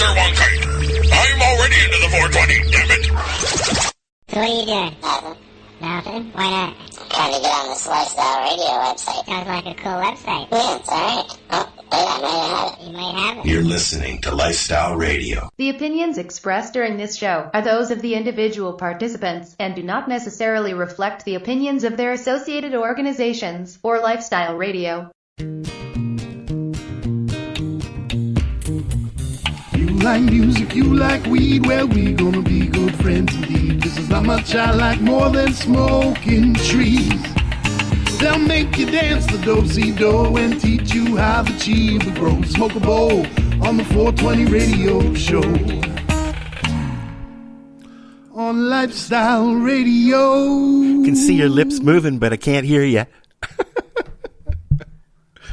there, one kite. I'm already into the 420, damn it. So what are you doing? Nothing. Nothing? Why not? I'm trying to get on this Lifestyle Radio website. Sounds like a cool website. Yeah, it's alright. Oh, wait, I might have it. You might have it. You're listening to Lifestyle Radio. The opinions expressed during this show are those of the individual participants and do not necessarily reflect the opinions of their associated organizations or Lifestyle Radio. You like music, you like weed, well, we gonna be good friends indeed. This is how much I like more than smoking trees. They'll make you dance the do-si-do and teach you how the chiba grows. Smoke a bowl on the 420 radio show. On Lifestyle Radio. I can see your lips moving, but I can't hear you.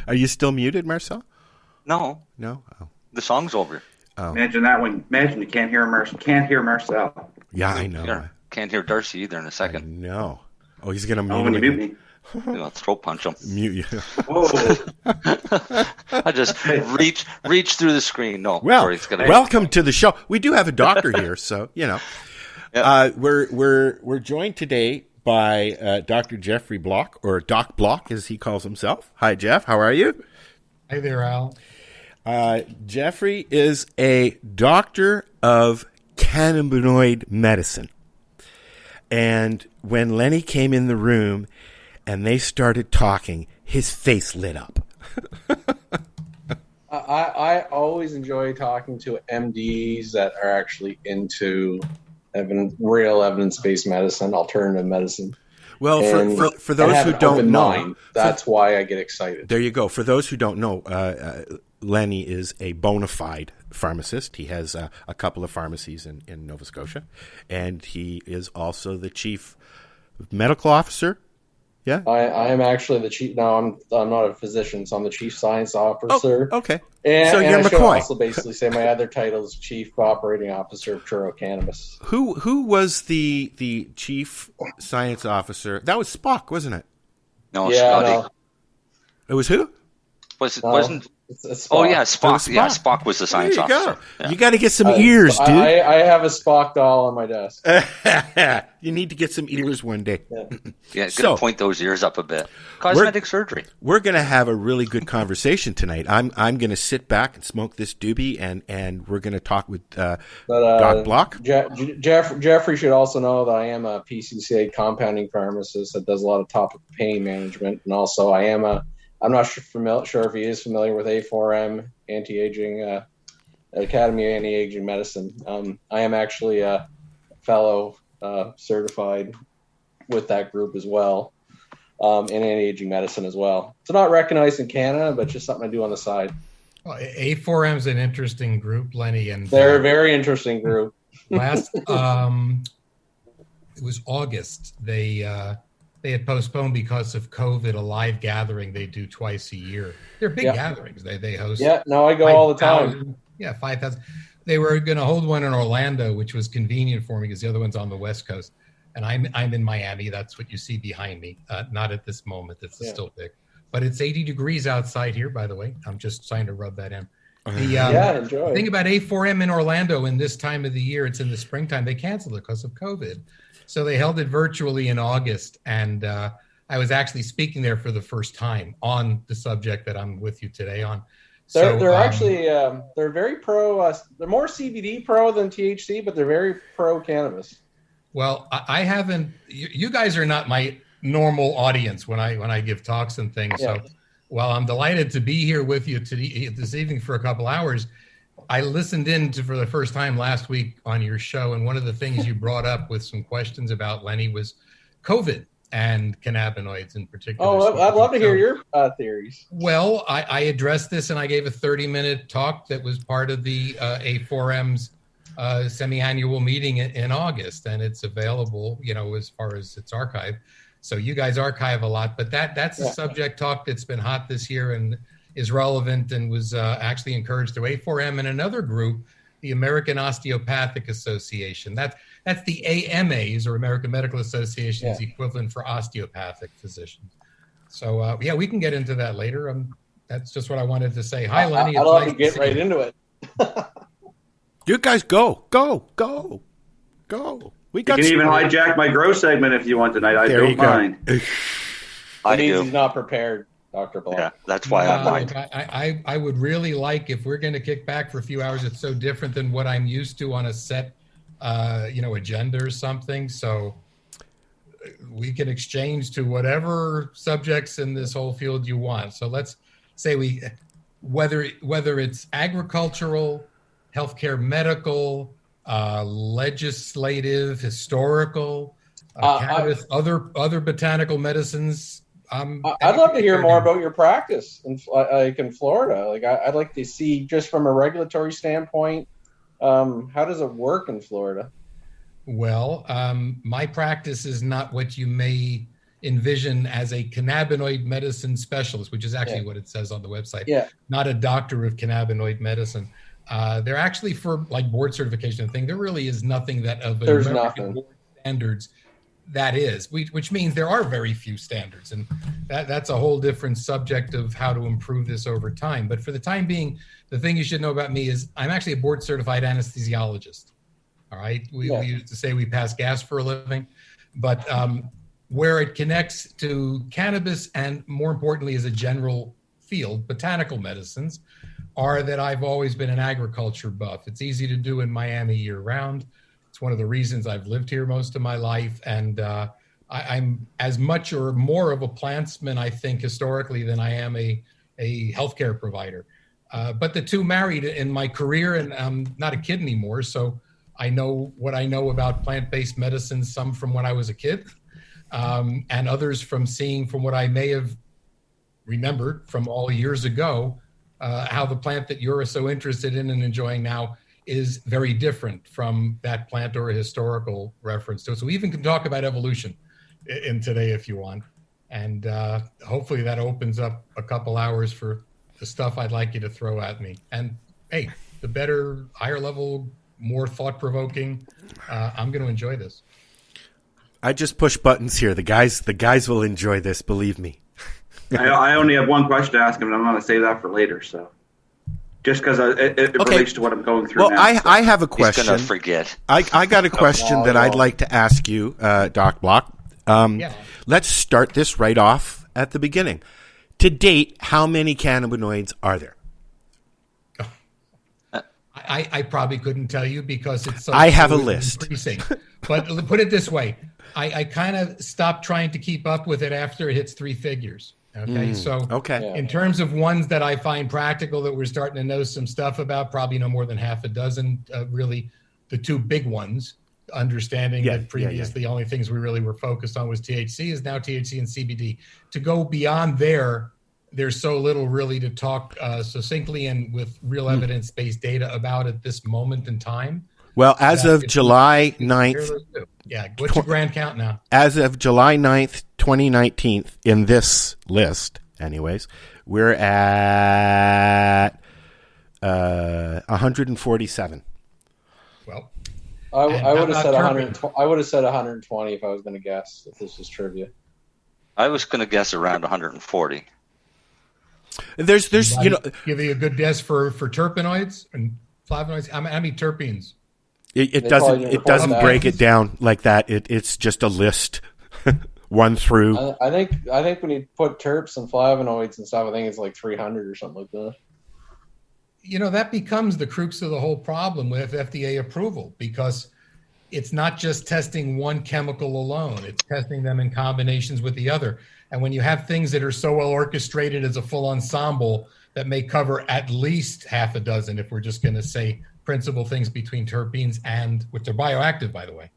Are you still muted, Marcel? No. No? Oh. The song's over. Oh. Imagine that one. Imagine you can't hear Marcel. Yeah, I know. Yeah, can't hear Darcy either in a second. No. Oh, he's going to mute Oh, when you me. mute me. I'll throat punch him. Mute you. Whoa. I just reach through the screen. No. Well, sorry, it's gonna... welcome to the show. We do have a doctor here, so, you know. Yep. We're joined today by Dr. Jeffery Block, or Doc Block, as he calls himself. Hi, Jeff. How are you? Hi there, Al. Jeffrey is a doctor of cannabinoid medicine. And when Lenny came in the room and they started talking, his face lit up. I always enjoy talking to MDs that are actually into real evidence-based medicine, alternative medicine. Well, for those who don't know, mind, that's why I get excited. There you go. For those who don't know, Lenny is a bona fide pharmacist. He has a couple of pharmacies in Nova Scotia, and he is also the chief medical officer. Yeah, I am actually the chief. No, I'm not a physician, so I'm the chief science officer. Oh, okay. And, so and you're I should McCoy. also basically say my other title is chief operating officer of Truro Cannabis. Who was the chief science officer? That was Spock, wasn't it? No, Yeah, Scotty. no. It was who? Wasn't? It's Spock. Oh yeah, Spock. Spock. Yeah, Spock was the science There you officer. go. Yeah. You got to get some ears, dude. I have a Spock doll on my desk. You need to get some ears one day. Yeah, gonna So- point those ears up a bit. Cosmetic surgery. We're going to have a really good conversation tonight. I'm going to sit back and smoke this doobie, and we're going to talk with Doc Block. Jeffrey should also know that I am a PCCA compounding pharmacist that does a lot of topical pain management, and also I'm not sure if he is familiar with A4M, anti-aging, Academy of Anti-Aging Medicine. I am actually a fellow certified with that group as well, in anti-aging medicine as well. It's not recognized in Canada, but just something I do on the side. Well, A4M is an interesting group, Lenny, and they're a very interesting group. Last, it was August. They had postponed because of COVID a live gathering they do twice a year. They're big gatherings. They host. Yeah, no, I go all the time. Yeah, 5,000. They were going to hold one in Orlando, which was convenient for me because the other one's on the West Coast, and I'm in Miami. That's what you see behind me. Not at this moment. It's still big, but it's 80 degrees outside here. By the way, I'm just trying to rub that in. Enjoy. The thing about A4M in Orlando in this time of the year, it's in the springtime. They canceled it because of COVID. So they held it virtually in August, and I was actually speaking there for the first time on the subject that I'm with you today on. They're actually they're very pro. They're more CBD pro than THC, but they're very pro cannabis. Well, I haven't. You guys are not my normal audience when I give talks and things. Yeah. So, while I'm delighted to be here with you this evening for a couple hours, I listened in for the first time last week on your show, and one of the things you brought up with some questions about Lenny was COVID and cannabinoids in particular. Oh, I'd love to hear your theories. Well, I addressed this, and I gave a 30-minute talk that was part of the A4M's semi-annual meeting in August, and it's available, as far as its archive. So you guys archive a lot, but that's a subject talk that's been hot this year and is relevant and was actually encouraged through A4M and another group, the American Osteopathic Association. That's the AMAs, or American Medical Association's equivalent for osteopathic physicians. So we can get into that later. That's just what I wanted to say. Hi, Lenny. I'd love to get right into it. You guys go. We You got can even some- hijack my grow segment if you want tonight. I There you don't go. mind. I It means do. he's not prepared, Dr. Block. Yeah, that's why I mind. Look, I would really like, if we're going to kick back for a few hours, it's so different than what I'm used to on a set, agenda or something. So we can exchange to whatever subjects in this whole field you want. So let's say whether it's agricultural, healthcare, medical, legislative, historical, cannabis, other botanical medicines. I'd love to hear more about your practice in Florida. Like, I'd like to see, just from a regulatory standpoint, how does it work in Florida? Well, my practice is not what you may envision as a cannabinoid medicine specialist, which is actually what it says on the website. Yeah. Not a doctor of cannabinoid medicine. They're actually, for like board certification thing, there really is nothing that of There's American nothing. board standards that is, which means there are very few standards, and that's a whole different subject of how to improve this over time. But for the time being, the thing you should know about me is I'm actually a board certified anesthesiologist. All right, we used to say we pass gas for a living, but where it connects to cannabis and more importantly as a general field, botanical medicines, are that I've always been an agriculture buff. It's easy to do in Miami year round. It's one of the reasons I've lived here most of my life. And I'm as much or more of a plantsman, I think, historically, than I am a healthcare provider. But the two married in my career, and I'm not a kid anymore. So I know what I know about plant-based medicine, some from when I was a kid, and others from seeing from what I may have remembered from all years ago, how the plant that you're so interested in and enjoying now is very different from that plant or a historical reference to it. So we even can talk about evolution in today if you want. And hopefully that opens up a couple hours for the stuff I'd like you to throw at me. And hey, the better, higher level, more thought-provoking, I'm going to enjoy this. I just push buttons here. The guys will enjoy this, believe me. I only have one question to ask him, and I'm going to save that for later. So, just because it relates to what I'm going through well, now. I have a question. He's going to forget. I got a question that I'd like to ask you, Doc Block. Let's start this right off at the beginning. To date, how many cannabinoids are there? I probably couldn't tell you because it's so. I have a list. Increasing. But put it this way, I kind of stopped trying to keep up with it after it hits three figures. Okay, in terms of ones that I find practical that we're starting to know some stuff about, probably no more than half a dozen. Really, the two big ones. Understanding that previously the only things we really were focused on was THC, is now THC and CBD. To go beyond there, there's so little really to talk succinctly and with real evidence-based data about at this moment in time. Well, as of July 9th, what's your grand count now? As of July 9th, 2019, in this list, anyways, we're at 147. Well, I would have said 120. I would have said 120 if I was going to guess. If this was trivia, I was going to guess around 140. There's give you a good guess for terpenoids and flavonoids. How many terpenes? It doesn't break it down like that. It's just a list, one through. I think when you put terps and flavonoids and stuff, I think it's like 300 or something like that. That becomes the crux of the whole problem with FDA approval, because it's not just testing one chemical alone. It's testing them in combinations with the other. And when you have things that are so well orchestrated as a full ensemble that may cover at least half a dozen, if we're just going to say principal things between terpenes and, which are bioactive, by the way.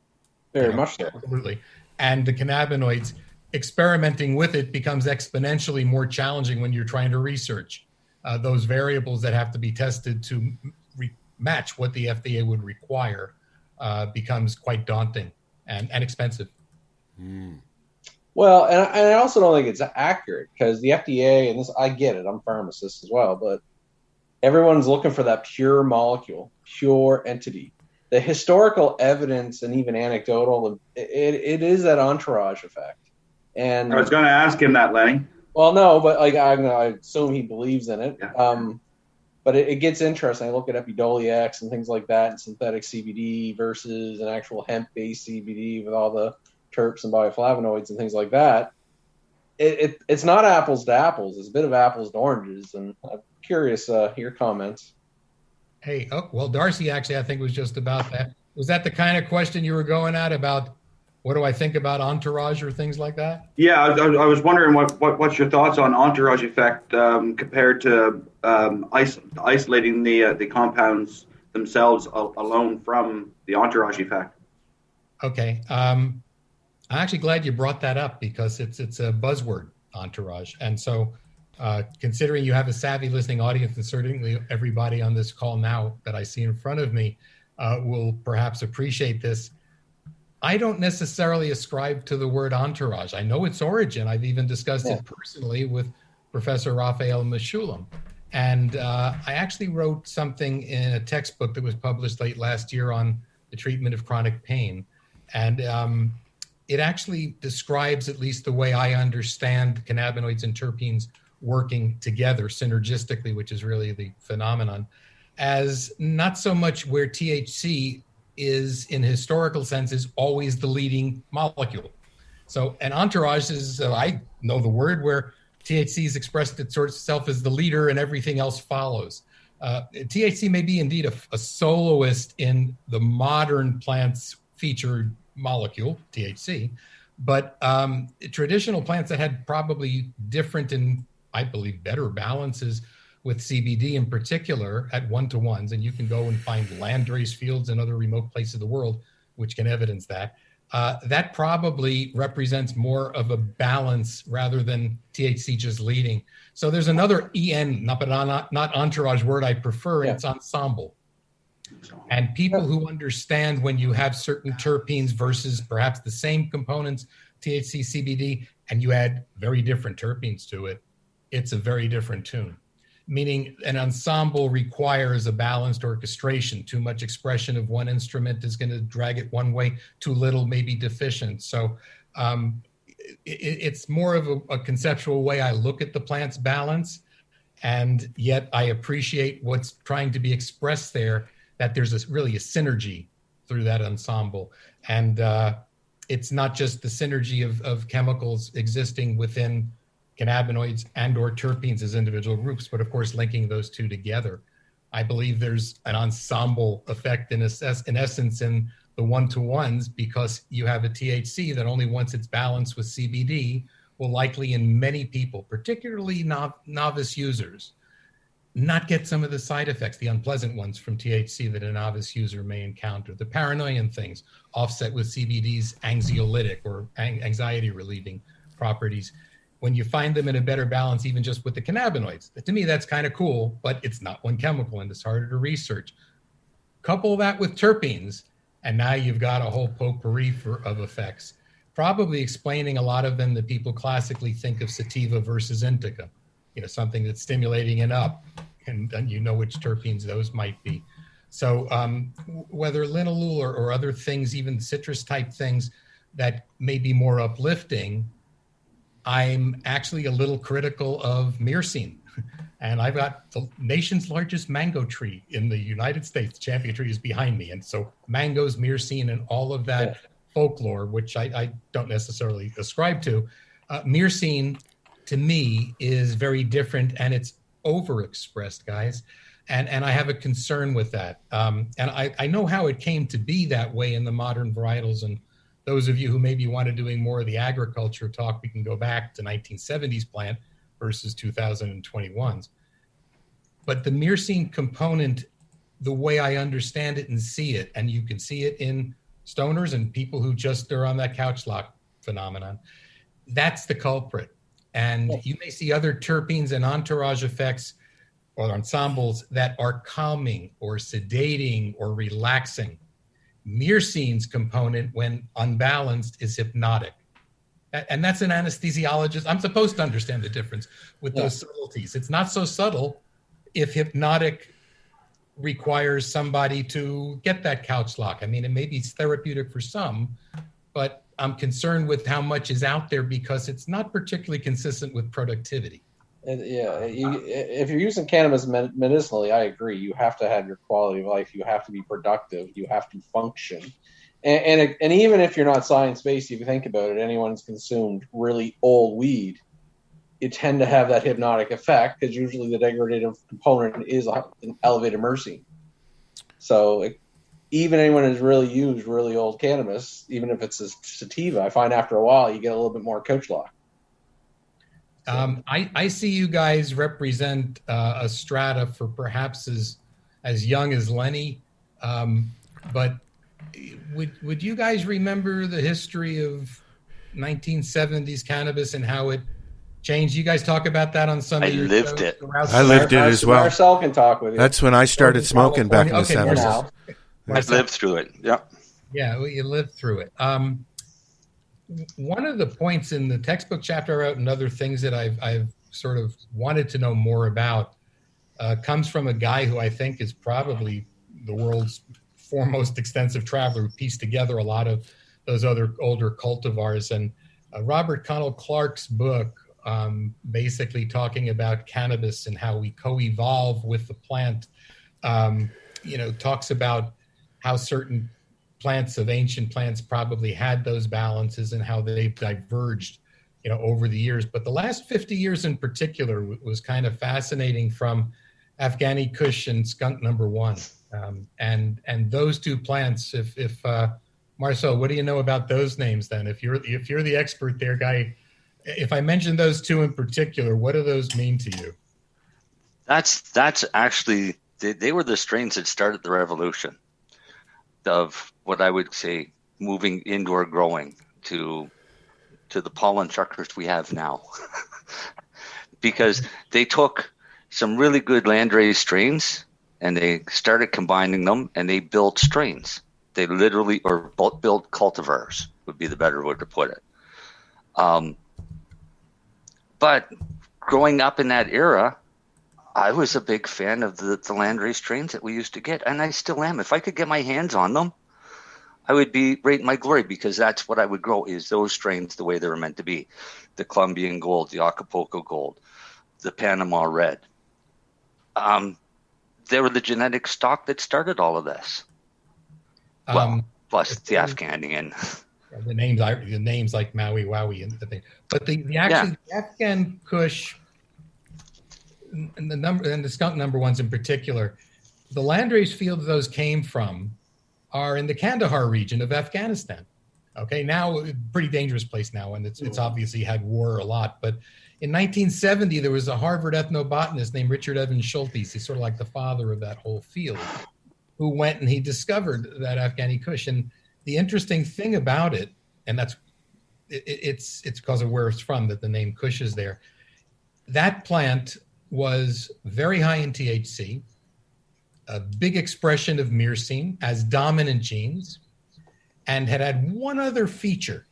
Very much so. Absolutely. And the cannabinoids, experimenting with it becomes exponentially more challenging when you're trying to research those variables that have to be tested to match what the FDA would require. Becomes quite daunting and expensive. Well, and I also don't think it's accurate, because the FDA, and this, I get it, I'm a pharmacist as well, but everyone's looking for that pure molecule, pure entity. The historical evidence and even anecdotal, it is that entourage effect. And I was going to ask him that, Lenny. Well, no, but like I assume he believes in it. But it gets interesting. I look at Epidoliacs and things like that, and synthetic CBD versus an actual hemp-based CBD with all the terps and bioflavonoids and things like that. It's not apples to apples. It's a bit of apples to oranges. And I'm curious your comments. Hey, well, Darcy actually, I think, was just about that. Was that the kind of question you were going at about what do I think about entourage or things like that? Yeah, I was wondering what's your thoughts on entourage effect compared to isolating the compounds themselves alone from the entourage effect. Okay, I'm actually glad you brought that up because it's a buzzword, entourage, and so considering you have a savvy listening audience, and certainly everybody on this call now that I see in front of me will perhaps appreciate this. I don't necessarily ascribe to the word entourage. I know its origin. I've even discussed it personally with Professor Raphael Meshulam. And I actually wrote something in a textbook that was published late last year on the treatment of chronic pain. And it actually describes, at least the way I understand cannabinoids and terpenes working together synergistically, which is really the phenomenon, as not so much where THC is in historical sense is always the leading molecule. So an entourage is, I know the word, where THC is expressed itself as the leader and everything else follows. THC may be indeed a soloist in the modern plant's featured molecule, THC, but traditional plants that had probably different and I believe better balances with CBD in particular at 1-to-1s, and you can go and find landrace fields in other remote places of the world, which can evidence that. That probably represents more of a balance rather than THC just leading. So there's another EN, not entourage word I prefer, it's ensemble. And people who understand when you have certain terpenes versus perhaps the same components, THC, CBD, and you add very different terpenes to it, it's a very different tune. Meaning an ensemble requires a balanced orchestration. Too much expression of one instrument is going to drag it one way, too little may be deficient. So it's more of a conceptual way I look at the plant's balance, and yet I appreciate what's trying to be expressed there, that there's really a synergy through that ensemble. And it's not just the synergy of chemicals existing within cannabinoids and or terpenes as individual groups, but of course linking those two together. I believe there's an ensemble effect in essence in the 1-to-1s, because you have a THC that only once it's balanced with CBD will likely in many people, particularly novice users, not get some of the side effects, the unpleasant ones from THC that a novice user may encounter. The paranoian things offset with CBD's anxiolytic or anxiety relieving properties. When you find them in a better balance, even just with the cannabinoids, to me, that's kind of cool, but it's not one chemical and it's harder to research. Couple that with terpenes, and now you've got a whole potpourri of effects, probably explaining a lot of them that people classically think of sativa versus indica, something that's stimulating and up, and you know which terpenes those might be. So whether linalool or other things, even citrus type things that may be more uplifting, I'm actually a little critical of myrcene. And I've got the nation's largest mango tree in the United States. The champion tree is behind me. And so mangoes, myrcene, and all of that folklore, which I don't necessarily ascribe to. Myrcene, to me, is very different, and it's overexpressed, guys. And I have a concern with that. And I know how it came to be that way in the modern varietals. And those of you who maybe want to doing more of the agriculture talk, we can go back to 1970s plant versus 2021s. But the myrcene component, the way I understand it and see it, and you can see it in stoners and people who just are on that couch lock phenomenon, that's the culprit. And you may see other terpenes and entourage effects or ensembles that are calming or sedating or relaxing. Myrcene's component, when unbalanced, is hypnotic. And that's an anesthesiologist. I'm supposed to understand the difference with those subtleties. It's not so subtle if hypnotic requires somebody to get that couch lock. I mean, it may be therapeutic for some, but I'm concerned with how much is out there because it's not particularly consistent with productivity. If you're using cannabis medicinally, I agree. You have to have your quality of life. You have to be productive. You have to function. And even if you're not science-based, if you think about it, anyone who's consumed really old weed, you tend to have that hypnotic effect because usually the degradative component is an elevated myrcene. So even anyone who's really used really old cannabis, even if it's a sativa, I find after a while you get a little bit more coach lock. I see you guys represent a strata for perhaps as young as Lenny, but would you guys remember the history of 1970s cannabis and how it changed? You guys talk about that on some of your lived shows. it. I lived it as well. Marcel can talk with you. That's when I started smoking back in the Okay, 70s. I lived through it. Yeah. Yeah, well, you lived through it. One of the points in the textbook chapter I wrote and other things that I've sort of wanted to know more about comes from a guy who I think is probably the world's foremost extensive traveler who pieced together a lot of those other older cultivars. And Robert Connell Clark's book, basically talking about cannabis and how we co-evolve with the plant, talks about how certain plants of ancient plants probably had those balances and how they've diverged, over the years. But the last 50 years in particular was kind of fascinating, from Afghani Kush and skunk number one. And those two plants, if Marcel, what do you know about those names then? If you're the expert there, guy, if I mention those two in particular, what do those mean to you? That's actually, they were the strains that started the revolution of what I would say moving indoor growing to the pollen chuckers we have now. Because they took some really good landraised strains and they started combining them and they built strains. They literally, or built cultivars would be the better way to put it. But growing up in that era, I was a big fan of the landraised strains that we used to get, and I still am. If I could get my hands on them, I would be right in my glory, because that's what I would grow, is those strains the way they were meant to be. The Colombian Gold, the Acapulco Gold, the Panama Red. They were the genetic stock that started all of this. Plus the Afghanian. The names like Maui, Wowie, and the thing. But the Afghan Kush and the skunk number ones in particular, the landrace fields those came from are in the Kandahar region of Afghanistan. Okay, now a pretty dangerous place now, and it's obviously had war a lot. But in 1970, there was a Harvard ethnobotanist named Richard Evans Schultes. He's sort of like the father of that whole field, who went and he discovered that Afghani Kush. And the interesting thing about it, and it's because of where it's from that the name Kush is there. That plant was very high in THC, a big expression of myrcene as dominant genes, and had one other feature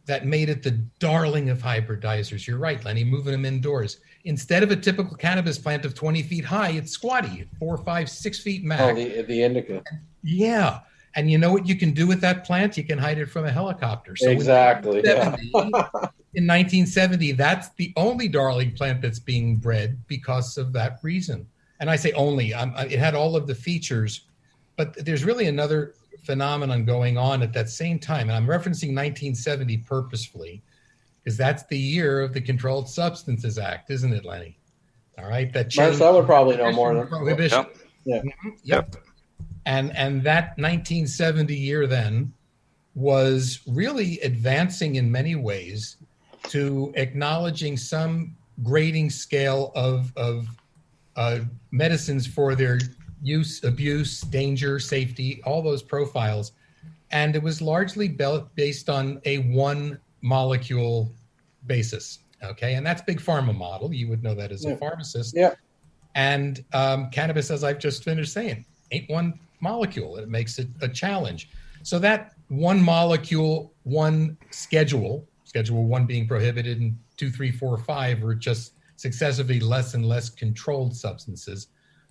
that made it the darling of hybridizers. You're right, Lenny, moving them indoors. Instead of a typical cannabis plant of 20 feet high, it's squatty, 4, 5, 6 feet max. Oh, the indica. Yeah. And you know what you can do with that plant? You can hide it from a helicopter. So exactly. In 1970, that's the only darling plant that's being bred because of that reason. And I say only, it had all of the features, but there's really another phenomenon going on at that same time. And I'm referencing 1970 purposefully, because that's the year of the Controlled Substances Act, isn't it, Lenny? All right. That changed. Marcel would probably know more than prohibition. Yep. Yep. And that 1970 year then was really advancing in many ways to acknowledging some grading scale of medicines for their use, abuse, danger, safety, all those profiles. And it was largely based on a one molecule basis. Okay. And that's big pharma model. You would know that as a pharmacist. Yeah. And cannabis, as I've just finished saying, ain't one molecule. It makes it a challenge. So that one molecule, one schedule 1 being prohibited and 2, 3, 4, 5 are just successively less and less controlled substances,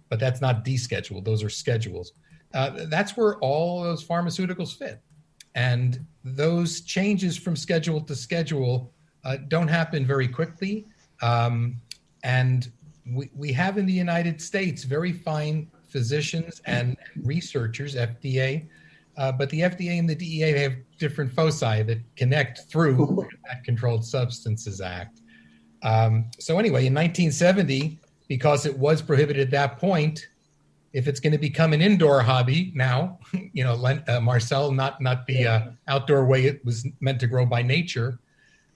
but that's not descheduled. Those are schedules. That's where all those pharmaceuticals fit. And those changes from schedule to schedule don't happen very quickly. And we have in the United States very fine physicians and researchers, FDA, but the FDA and the DEA have different foci that connect through that Controlled Substances Act. So anyway, in 1970, because it was prohibited at that point, if it's going to become an indoor hobby now, Marcel, not the outdoor way it was meant to grow by nature,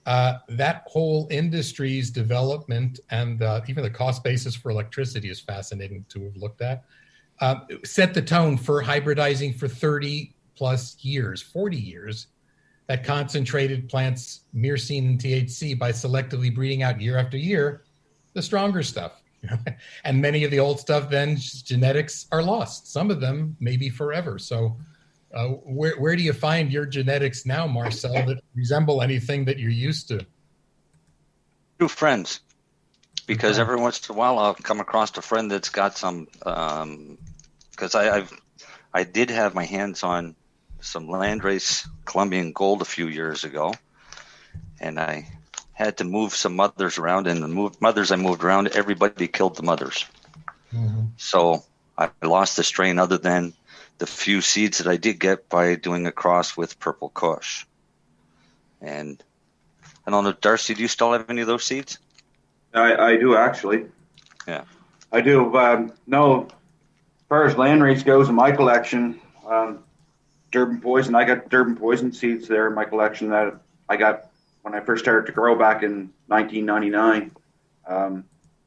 that whole industry's development and even the cost basis for electricity is fascinating to have looked at, set the tone for hybridizing for 30 plus years, 40 years, that concentrated plants myrcene and THC by selectively breeding out year after year the stronger stuff. And many of the old stuff, then genetics are lost. Some of them maybe forever. So where do you find your genetics now, Marcel, that resemble anything that you're used to? Through friends, because every once in a while I'll come across a friend that's got some. Because I did have my hands on some landrace Colombian gold a few years ago, and I had to move some mothers around, and the mothers I moved around, everybody killed the mothers. Mm-hmm. So I lost the strain other than the few seeds that I did get by doing a cross with Purple Kush. And I don't know, Darcy, do you still have any of those seeds? I do, actually. Yeah. I do. No, as far as landrace goes in my collection, Durban Poison, I got Durban Poison seeds there in my collection that I got when I first started to grow back in 1999.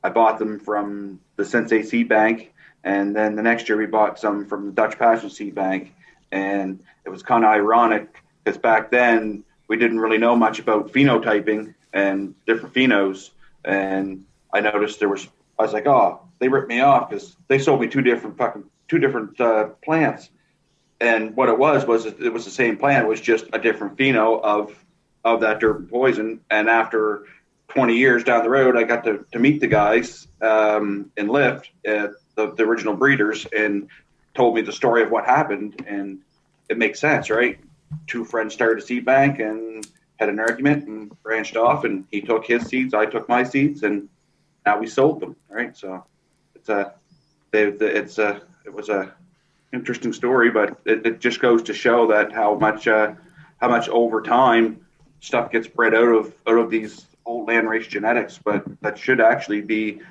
I bought them from the Sensei Seed Bank, and then the next year we bought some from the Dutch Passion Seed Bank. And it was kind of ironic because back then we didn't really know much about phenotyping and different phenos. And I noticed I was like, oh, they ripped me off because they sold me two different plants. And what it was it was the same plant. It was just a different pheno of that Durban Poison. And after 20 years down the road, I got to meet the guys in Lyft, the original breeders, and told me the story of what happened. And it makes sense, right? Two friends started a seed bank and had an argument and branched off, and he took his seeds, I took my seeds, and now we sold them, right? So it was a interesting story, but it just goes to show that how much over time stuff gets bred out of these old landrace genetics, but that should actually be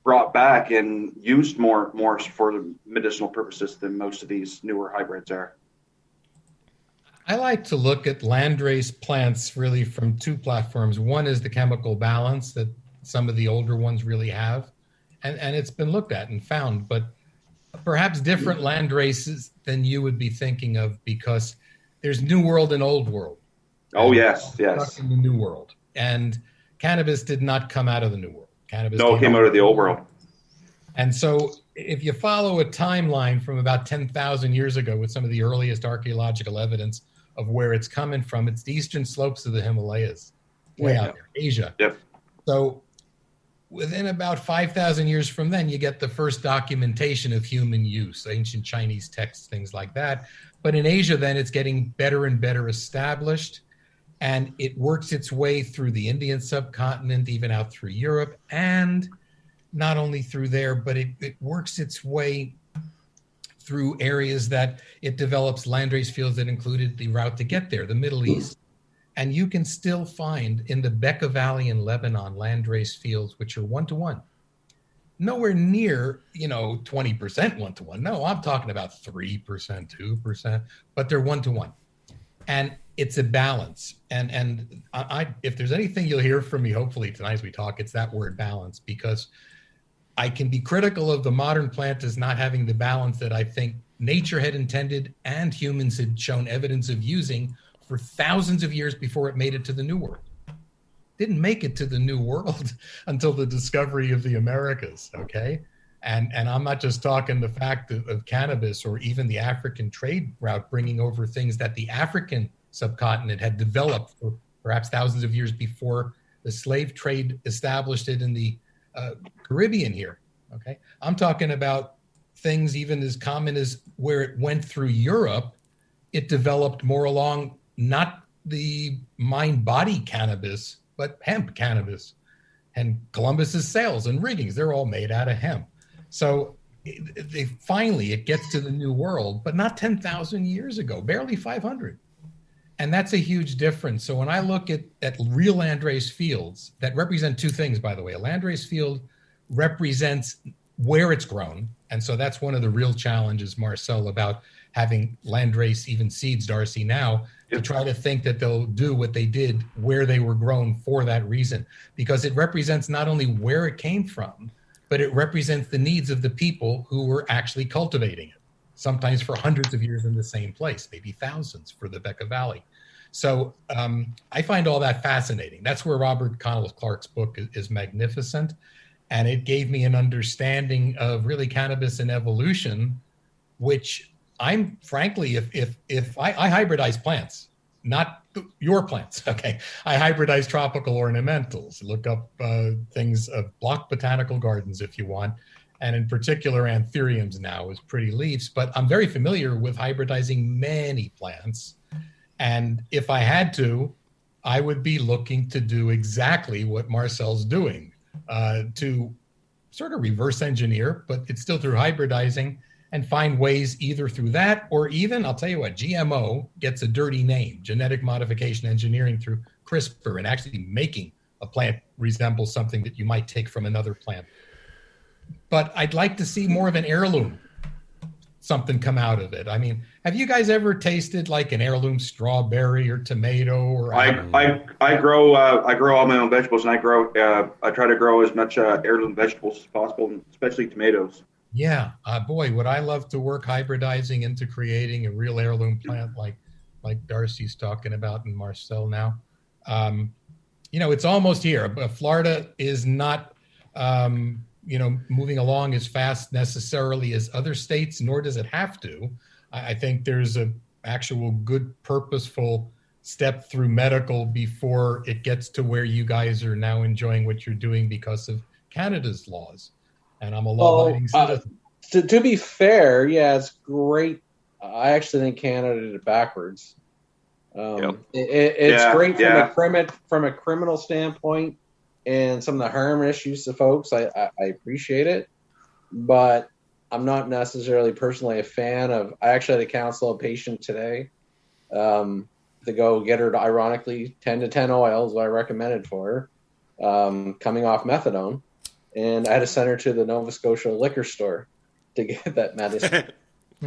brought back and used more for the medicinal purposes than most of these newer hybrids are. I like to look at landrace plants really from two platforms. One is the chemical balance that some of the older ones really have, and it's been looked at and found, but perhaps different land races than you would be thinking of, because there's New World and Old World. Oh, yes. In the New World. And cannabis did not come out of the New World. Cannabis came out of the Old World. And so if you follow a timeline from about 10,000 years ago with some of the earliest archaeological evidence of where it's coming from, it's the eastern slopes of the Himalayas, way out there, Asia. Yep. So within about 5,000 years from then, you get the first documentation of human use, ancient Chinese texts, things like that. But in Asia, then it's getting better and better established, and it works its way through the Indian subcontinent, even out through Europe, and not only through there, but it works its way through areas that it develops landrace fields that included the route to get there, the Middle East. And you can still find in the Bekaa Valley in Lebanon landrace fields, which are 1-to-1. Nowhere near, 20% 1-to-1. No, I'm talking about 3%, 2%, but they're 1-to-1. And it's a balance. And I if there's anything you'll hear from me, hopefully tonight as we talk, it's that word balance, because I can be critical of the modern plant as not having the balance that I think nature had intended and humans had shown evidence of using for thousands of years before it made it to the New World. Didn't make it to the New World until the discovery of the Americas, okay? And I'm not just talking the fact of cannabis or even the African trade route bringing over things that the African subcontinent had developed for perhaps thousands of years before the slave trade established it in the Caribbean here, okay? I'm talking about things even as common as where it went through Europe, it developed more along not the mind-body cannabis, but hemp cannabis. And Columbus's sails and riggings, they're all made out of hemp. So it gets to the New World, but not 10,000 years ago, barely 500. And that's a huge difference. So when I look at real landrace fields that represent two things, by the way, a landrace field represents where it's grown. And so that's one of the real challenges, Marcel, about having landrace, even seeds, Darcy, now, to try to think that they'll do what they did where they were grown for that reason. Because it represents not only where it came from, but it represents the needs of the people who were actually cultivating it, sometimes for hundreds of years in the same place, maybe thousands for the Bekaa Valley. So I find all that fascinating. That's where Robert Connell Clark's book is magnificent. And it gave me an understanding of really cannabis and evolution, which I'm frankly, if I hybridize plants, not your plants, okay? I hybridize tropical ornamentals. Look up things of block botanical gardens if you want. And in particular, anthuriums now as pretty leaves. But I'm very familiar with hybridizing many plants. And if I had to, I would be looking to do exactly what Marcel's doing, to sort of reverse engineer, but it's still through hybridizing, and find ways either through that or even, I'll tell you what, GMO gets a dirty name, genetic modification engineering through CRISPR, and actually making a plant resemble something that you might take from another plant. But I'd like to see more of an heirloom, something come out of it. I mean, have you guys ever tasted like an heirloom strawberry or tomato or? I grow all my own vegetables, and I try to grow as much heirloom vegetables as possible, especially tomatoes. Yeah, boy, would I love to work hybridizing into creating a real heirloom plant like Darcy's talking about and Marcel now. It's almost here. But Florida is not, moving along as fast necessarily as other states, nor does it have to. I think there's a actual good, purposeful step through medical before it gets to where you guys are now enjoying what you're doing because of Canada's laws. And I'm a law-abiding citizen. To be fair, yeah, it's great. I actually think Canada did it backwards. It's great from a criminal standpoint and some of the harm issues to folks. I appreciate it, but I'm not necessarily personally a fan of. I actually had to counsel a patient today to go get her, ironically, 10 to 10 oils, what I recommended for her, coming off methadone. And I had to send her to the Nova Scotia liquor store to get that medicine.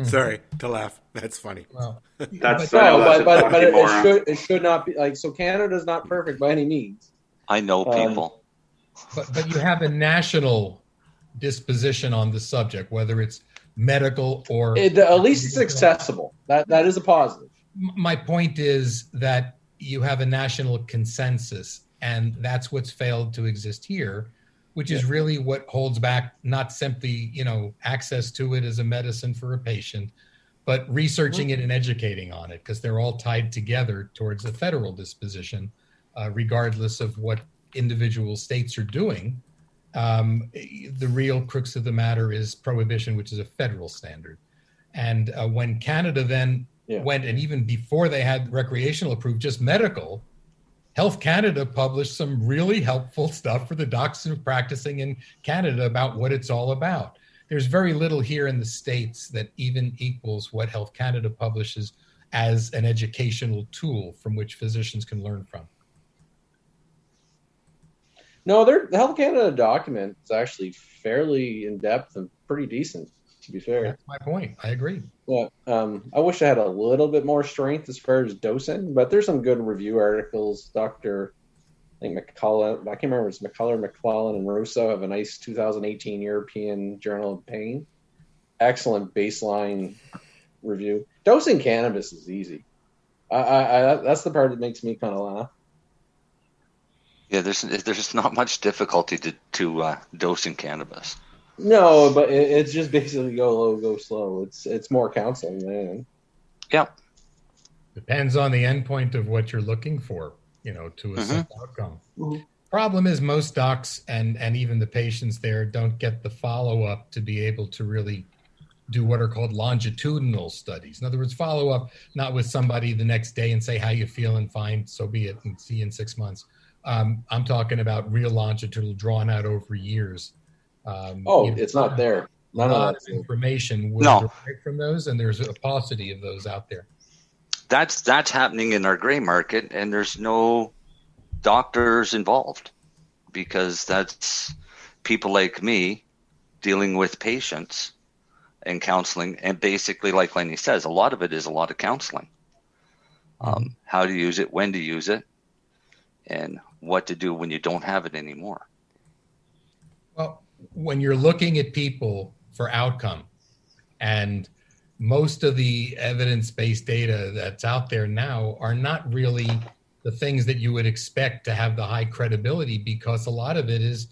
Sorry to laugh. That's funny. Well, but it should not be like, so Canada's not perfect by any means. I know people. But you have a national disposition on the subject, whether it's medical or... at least it's accessible. That is a positive. My point is that you have a national consensus, and that's what's failed to exist here, which is really what holds back not simply, access to it as a medicine for a patient, but researching it and educating on it, because they're all tied together towards a federal disposition, regardless of what individual states are doing. The real crux of the matter is prohibition, which is a federal standard. And when Canada then went, and even before they had recreational approved, just medical, Health Canada published some really helpful stuff for the docs who are practicing in Canada about what it's all about. There's very little here in the States that even equals what Health Canada publishes as an educational tool from which physicians can learn from. No, the Health Canada document is actually fairly in-depth and pretty decent, to be fair. That's my point. I agree. Yeah, I wish I had a little bit more strength as far as dosing, but there's some good review articles. Dr. I think McCullough, I can't remember if it's McCullough, McClellan, and Russo have a nice 2018 European Journal of Pain. Excellent baseline review. Dosing cannabis is easy. That's the part that makes me kind of laugh. Yeah, there's not much difficulty to dosing cannabis. No, but it's just basically go low, go slow. It's more counseling, man. Yeah. Depends on the endpoint of what you're looking for, to assess outcome. Mm-hmm. Problem is most docs and even the patients there don't get the follow-up to be able to really do what are called longitudinal studies. In other words, follow up not with somebody the next day and say, how you feeling, fine, so be it, and see you in 6 months. I'm talking about real longitudinal drawn out over years. It's not there. None of that information will No. derive from those, and there's a paucity of those out there. That's happening in our gray market, and there's no doctors involved because that's people like me dealing with patients and counseling. And basically, like Lenny says, a lot of it is a lot of counseling. How to use it, when to use it, and what to do when you don't have it anymore. Well, when you're looking at people for outcome, and most of the evidence-based data that's out there now are not really the things that you would expect to have the high credibility, because a lot of it is,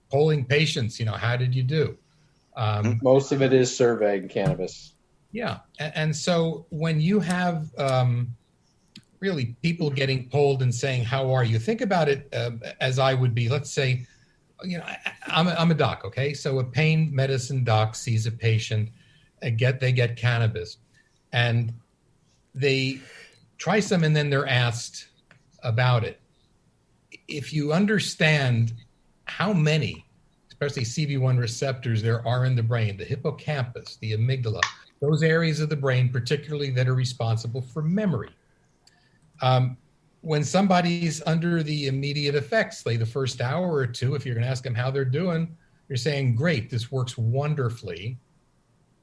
polling patients, how did you do? Most of it is surveying cannabis. Yeah. And so when you have really people getting polled and saying, how are you? Think about it as I would be. Let's say, I'm a doc, okay? So a pain medicine doc sees a patient, they get cannabis, and they try some, and then they're asked about it. If you understand how many, especially CB1 receptors there are in the brain, the hippocampus, the amygdala, those areas of the brain, particularly that are responsible for memory. When somebody's under the immediate effects, say the first hour or two, if you're going to ask them how they're doing, you're saying, great, this works wonderfully.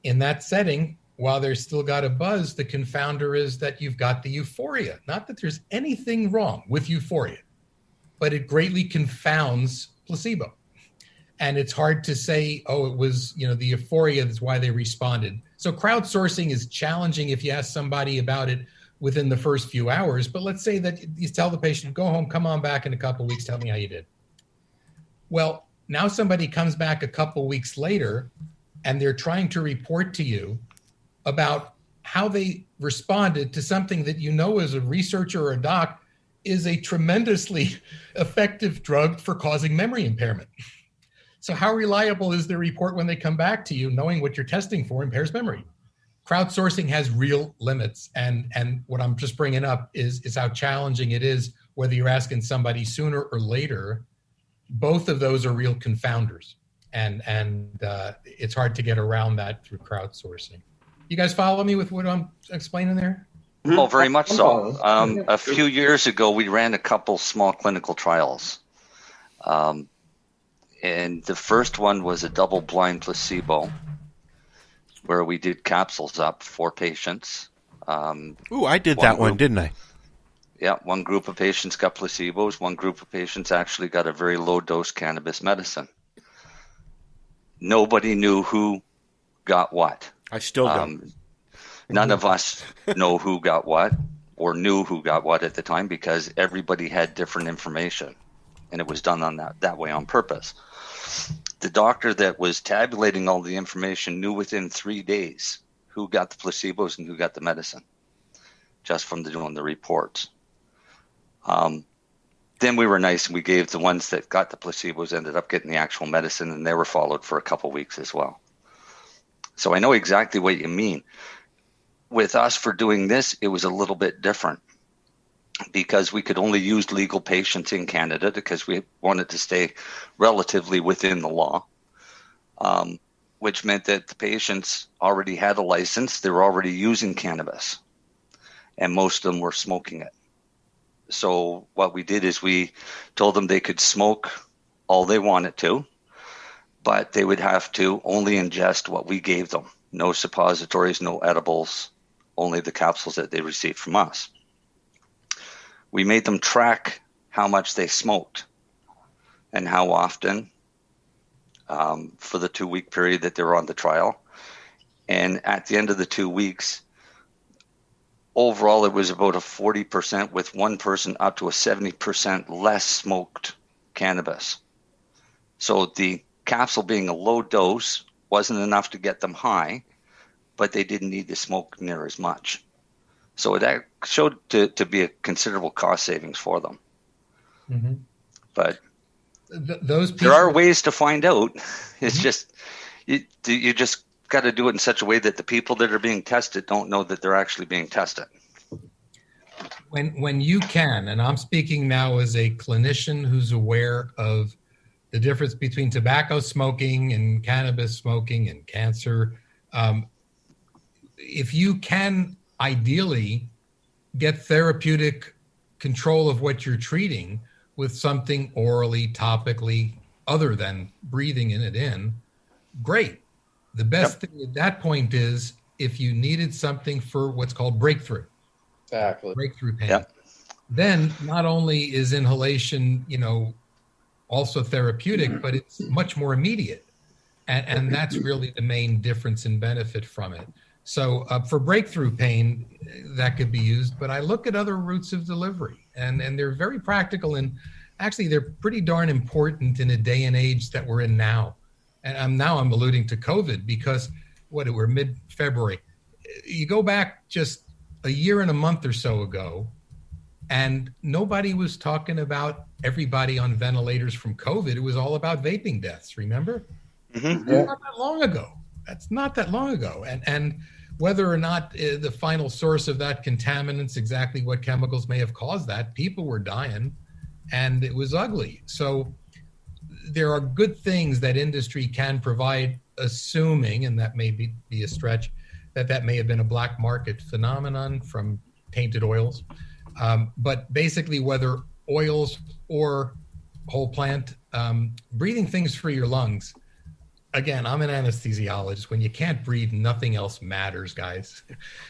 In that setting, while they're still got a buzz, the confounder is that you've got the euphoria. Not that there's anything wrong with euphoria, but it greatly confounds placebo. And it's hard to say, it was, the euphoria, that's why they responded. So crowdsourcing is challenging if you ask somebody about it within the first few hours. But let's say that you tell the patient, go home, come on back in a couple of weeks, tell me how you did. Well, now somebody comes back a couple of weeks later, and they're trying to report to you about how they responded to something that as a researcher or a doc is a tremendously effective drug for causing memory impairment. So how reliable is the report when they come back to you knowing what you're testing for impairs memory? Crowdsourcing has real limits. And what I'm just bringing up is how challenging it is, whether you're asking somebody sooner or later. Both of those are real confounders. And it's hard to get around that through crowdsourcing. You guys follow me with what I'm explaining there? Oh, very much so. A few years ago, we ran a couple small clinical trials. And the first one was a double-blind placebo where we did capsules up for patients. I did that one, didn't I? Yeah, one group of patients got placebos. One group of patients actually got a very low-dose cannabis medicine. Nobody knew who got what. I still don't. None of us know who got what or knew who got what at the time because everybody had different information, and it was done on that way on purpose. The doctor that was tabulating all the information knew within 3 days who got the placebos and who got the medicine, just from doing the reports. Then we were nice and we gave the ones that got the placebos ended up getting the actual medicine, and they were followed for a couple weeks as well. So I know exactly what you mean. With us for doing this, it was a little bit different because we could only use legal patients in Canada because we wanted to stay relatively within the law, which meant that the patients already had a license. They were already using cannabis, and most of them were smoking it. So what we did is we told them they could smoke all they wanted to, but they would have to only ingest what we gave them. No suppositories, no edibles, only the capsules that they received from us. We made them track how much they smoked and how often for the 2-week period that they were on the trial. And at the end of the 2 weeks, overall, it was about a 40% with one person up to a 70% less smoked cannabis. So the capsule being a low dose wasn't enough to get them high, but they didn't need to smoke near as much. So it showed to be a considerable cost savings for them. Mm-hmm. But those people, there are ways to find out. It's just you just got to do it in such a way that the people that are being tested don't know that they're actually being tested. when you can, and I'm speaking now as a clinician who's aware of the difference between tobacco smoking and cannabis smoking and cancer, if you can ideally get therapeutic control of what you're treating with something orally, topically, other than breathing it in, great. The best thing at that point is if you needed something for what's called breakthrough. Exactly. Breakthrough pain. Then not only is inhalation, also therapeutic, but it's much more immediate. And that's really the main difference in benefit from it. So for breakthrough pain, that could be used, but I look at other routes of delivery and they're very practical, and actually they're pretty darn important in a day and age that we're in now. And I'm alluding to COVID because we're mid-February. You go back just a year and a month or so ago, and nobody was talking about everybody on ventilators from COVID. It was all about vaping deaths, remember? Mm-hmm. That's not that long ago. That's not that long ago. And whether or not the final source of that contaminants, exactly what chemicals may have caused that, people were dying and it was ugly. So there are good things that industry can provide, assuming, and that may be a stretch, that may have been a black market phenomenon from tainted oils. But basically, whether oils or whole plant, breathing things through your lungs. Again, I'm an anesthesiologist. When you can't breathe, nothing else matters, guys.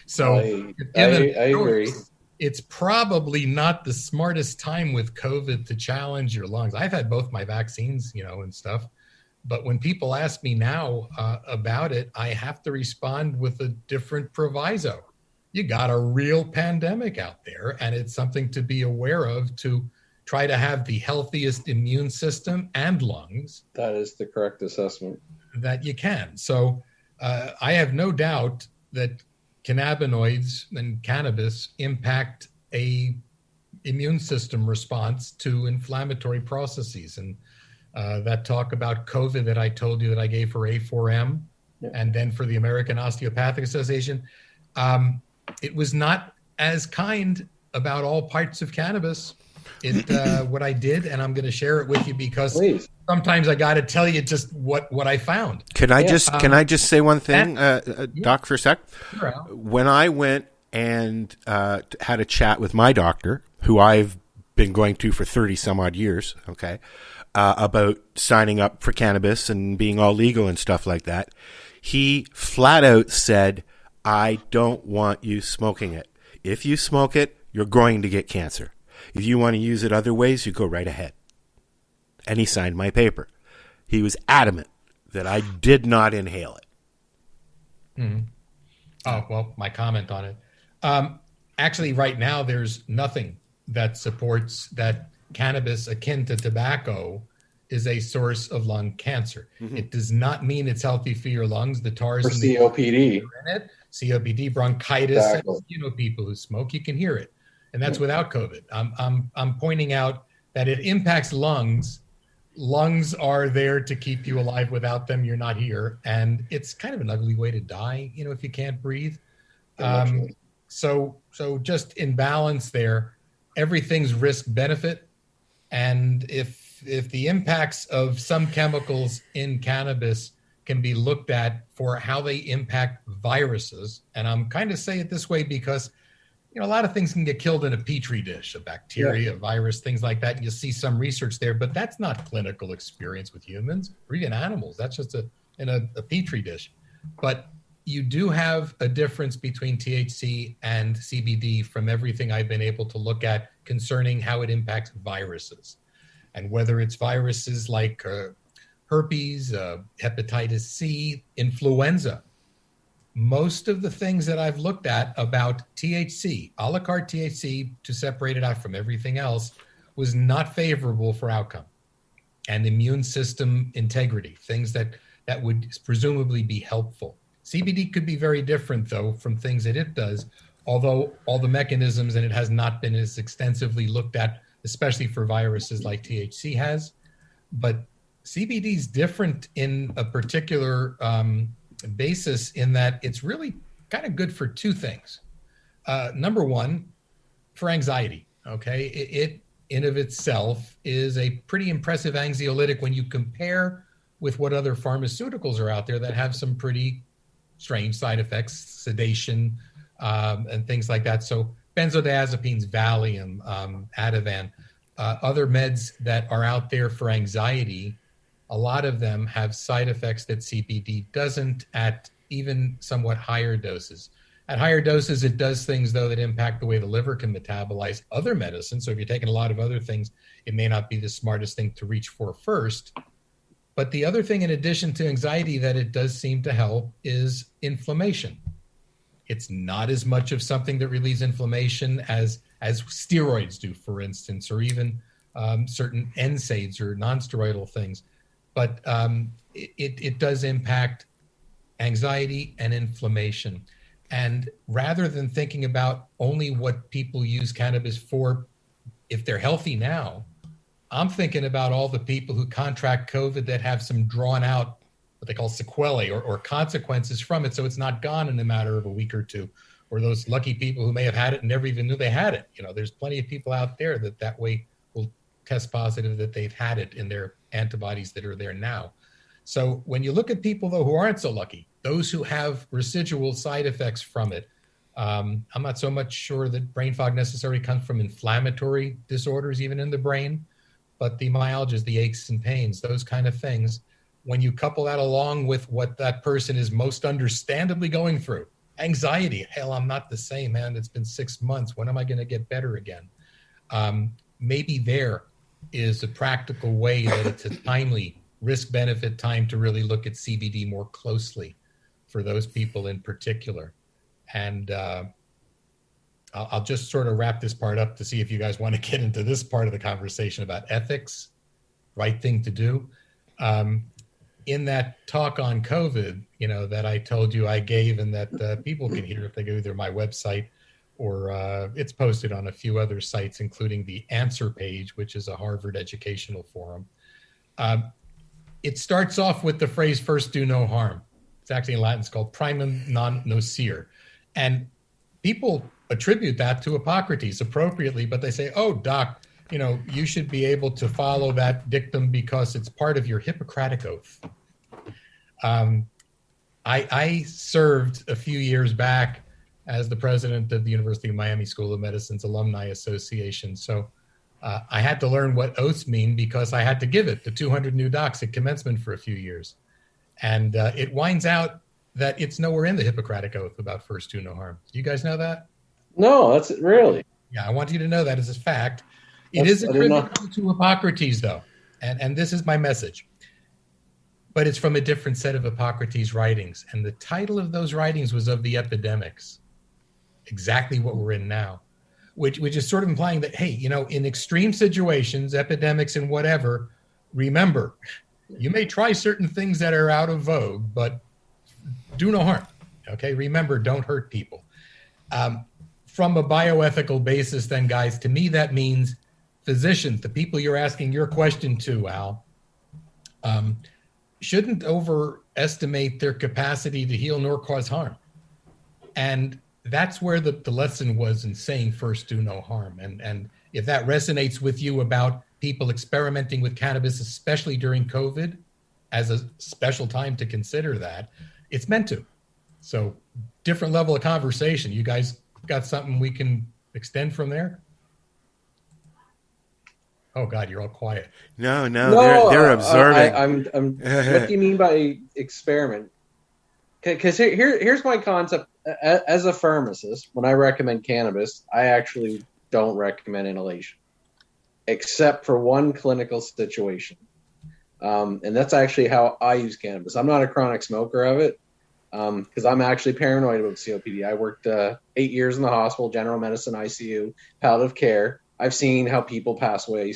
So I agree. It's probably not the smartest time with COVID to challenge your lungs. I've had both my vaccines, and stuff. But when people ask me now about it, I have to respond with a different proviso. You got a real pandemic out there, and it's something to be aware of to try to have the healthiest immune system and lungs. That is the correct assessment. That you can. So I have no doubt that cannabinoids and cannabis impact a immune system response to inflammatory processes. And that talk about COVID that I told you that I gave for A4M and then for the American Osteopathic Association, it was not as kind about all parts of cannabis. What I did, and I'm going to share it with you because sometimes I got to tell you just what I found. Can I just say one thing, Doc, for a sec? Sure. When I went and had a chat with my doctor, who I've been going to for 30 some odd years, about signing up for cannabis and being all legal and stuff like that, he flat out said, I don't want you smoking it. If you smoke it, you're going to get cancer. If you want to use it other ways, you go right ahead. And he signed my paper. He was adamant that I did not inhale it. Mm-hmm. Oh, well, my comment on it. Actually, right now, there's nothing that supports that cannabis, akin to tobacco, is a source of lung cancer. Mm-hmm. It does not mean it's healthy for your lungs. The TARs or COPD. COPD, bronchitis, and, people who smoke, you can hear it. And that's without COVID. I'm pointing out that it impacts lungs. Lungs are there to keep you alive. Without them, you're not here. And it's kind of an ugly way to die, if you can't breathe. So just in balance there, everything's risk benefit. And if the impacts of some chemicals in cannabis can be looked at for how they impact viruses, and I'm kind of say it this way because a lot of things can get killed in a petri dish, a bacteria, a virus, things like that. And you'll see some research there, but that's not clinical experience with humans or even animals. That's just in a petri dish. But you do have a difference between THC and CBD from everything I've been able to look at concerning how it impacts viruses. And whether it's viruses like herpes, hepatitis C, influenza. Most of the things that I've looked at about THC, a la carte THC, to separate it out from everything else, was not favorable for outcome and immune system integrity, things that would presumably be helpful. CBD could be very different, though, from things that it does, although all the mechanisms, and it has not been as extensively looked at, especially for viruses like THC has. But CBD is different in a particular basis in that it's really kind of good for two things. Number one, for anxiety. Okay, it in of itself is a pretty impressive anxiolytic when you compare with what other pharmaceuticals are out there that have some pretty strange side effects, sedation, and things like that. So benzodiazepines, Valium, Ativan, other meds that are out there for anxiety, a lot of them have side effects that CBD doesn't at even somewhat higher doses. At higher doses, it does things, though, that impact the way the liver can metabolize other medicines. So if you're taking a lot of other things, it may not be the smartest thing to reach for first. But the other thing, in addition to anxiety, that it does seem to help is inflammation. It's not as much of something that relieves inflammation as steroids do, for instance, or even certain NSAIDs or non-steroidal things. But it does impact anxiety and inflammation. And rather than thinking about only what people use cannabis for if they're healthy now, I'm thinking about all the people who contract COVID that have some drawn out, what they call sequelae or consequences from it. So it's not gone in a matter of a week or two, or those lucky people who may have had it and never even knew they had it. You know, there's plenty of people out there that way will test positive that they've had it in their antibodies that are there now. So when you look at people, though, who aren't so lucky, those who have residual side effects from it, I'm not so much sure that brain fog necessarily comes from inflammatory disorders, even in the brain, but the myalgias, the aches and pains, those kind of things. When you couple that along with what that person is most understandably going through, anxiety, hell, I'm not the same, man. It's been 6 months. When am I going to get better again? Maybe there is a practical way that it's a timely risk-benefit time to really look at CBD more closely for those people in particular. And I'll just sort of wrap this part up to see if you guys want to get into this part of the conversation about ethics, right thing to do. In that talk on COVID, you know, that I told you I gave and that people can hear if they go either my website or it's posted on a few other sites, including the Answer page, which is a Harvard educational forum. It starts off with the phrase, first do no harm. It's actually in Latin, it's called primum non nocere. And people attribute that to Hippocrates appropriately, but they say, oh, doc, you know, you should be able to follow that dictum because it's part of your Hippocratic oath. I served a few years back as the president of the University of Miami School of Medicine's Alumni Association. So I had to learn what oaths mean because I had to give it to 200 new docs at commencement for a few years. And it winds out that it's nowhere in the Hippocratic Oath about first do no harm. Do you guys know that? No, that's really. Yeah, I want you to know that as a fact. It is attributable to Hippocrates, though. And this is my message. But it's from a different set of Hippocrates writings. And the title of those writings was Of the Epidemics. Exactly what we're in now. Which is sort of implying that, hey, you know, in extreme situations, epidemics and whatever, remember, you may try certain things that are out of vogue, but do no harm. Okay, remember, don't hurt people. From a bioethical basis, then, guys, to me, that means physicians, the people you're asking your question to, Al, shouldn't overestimate their capacity to heal nor cause harm. And that's where the lesson was in saying first do no harm. And if that resonates with you about people experimenting with cannabis, especially during COVID, as a special time to consider that, it's meant to. So different level of conversation. You guys got something we can extend from there? Oh God, you're all quiet. No, they're observing. I'm what do you mean by experiment? Because here's my concept. As a pharmacist, when I recommend cannabis, I actually don't recommend inhalation, except for one clinical situation. And that's actually how I use cannabis. I'm not a chronic smoker of it because I'm actually paranoid about COPD. I worked 8 years in the hospital, general medicine, ICU, palliative care. I've seen how people pass away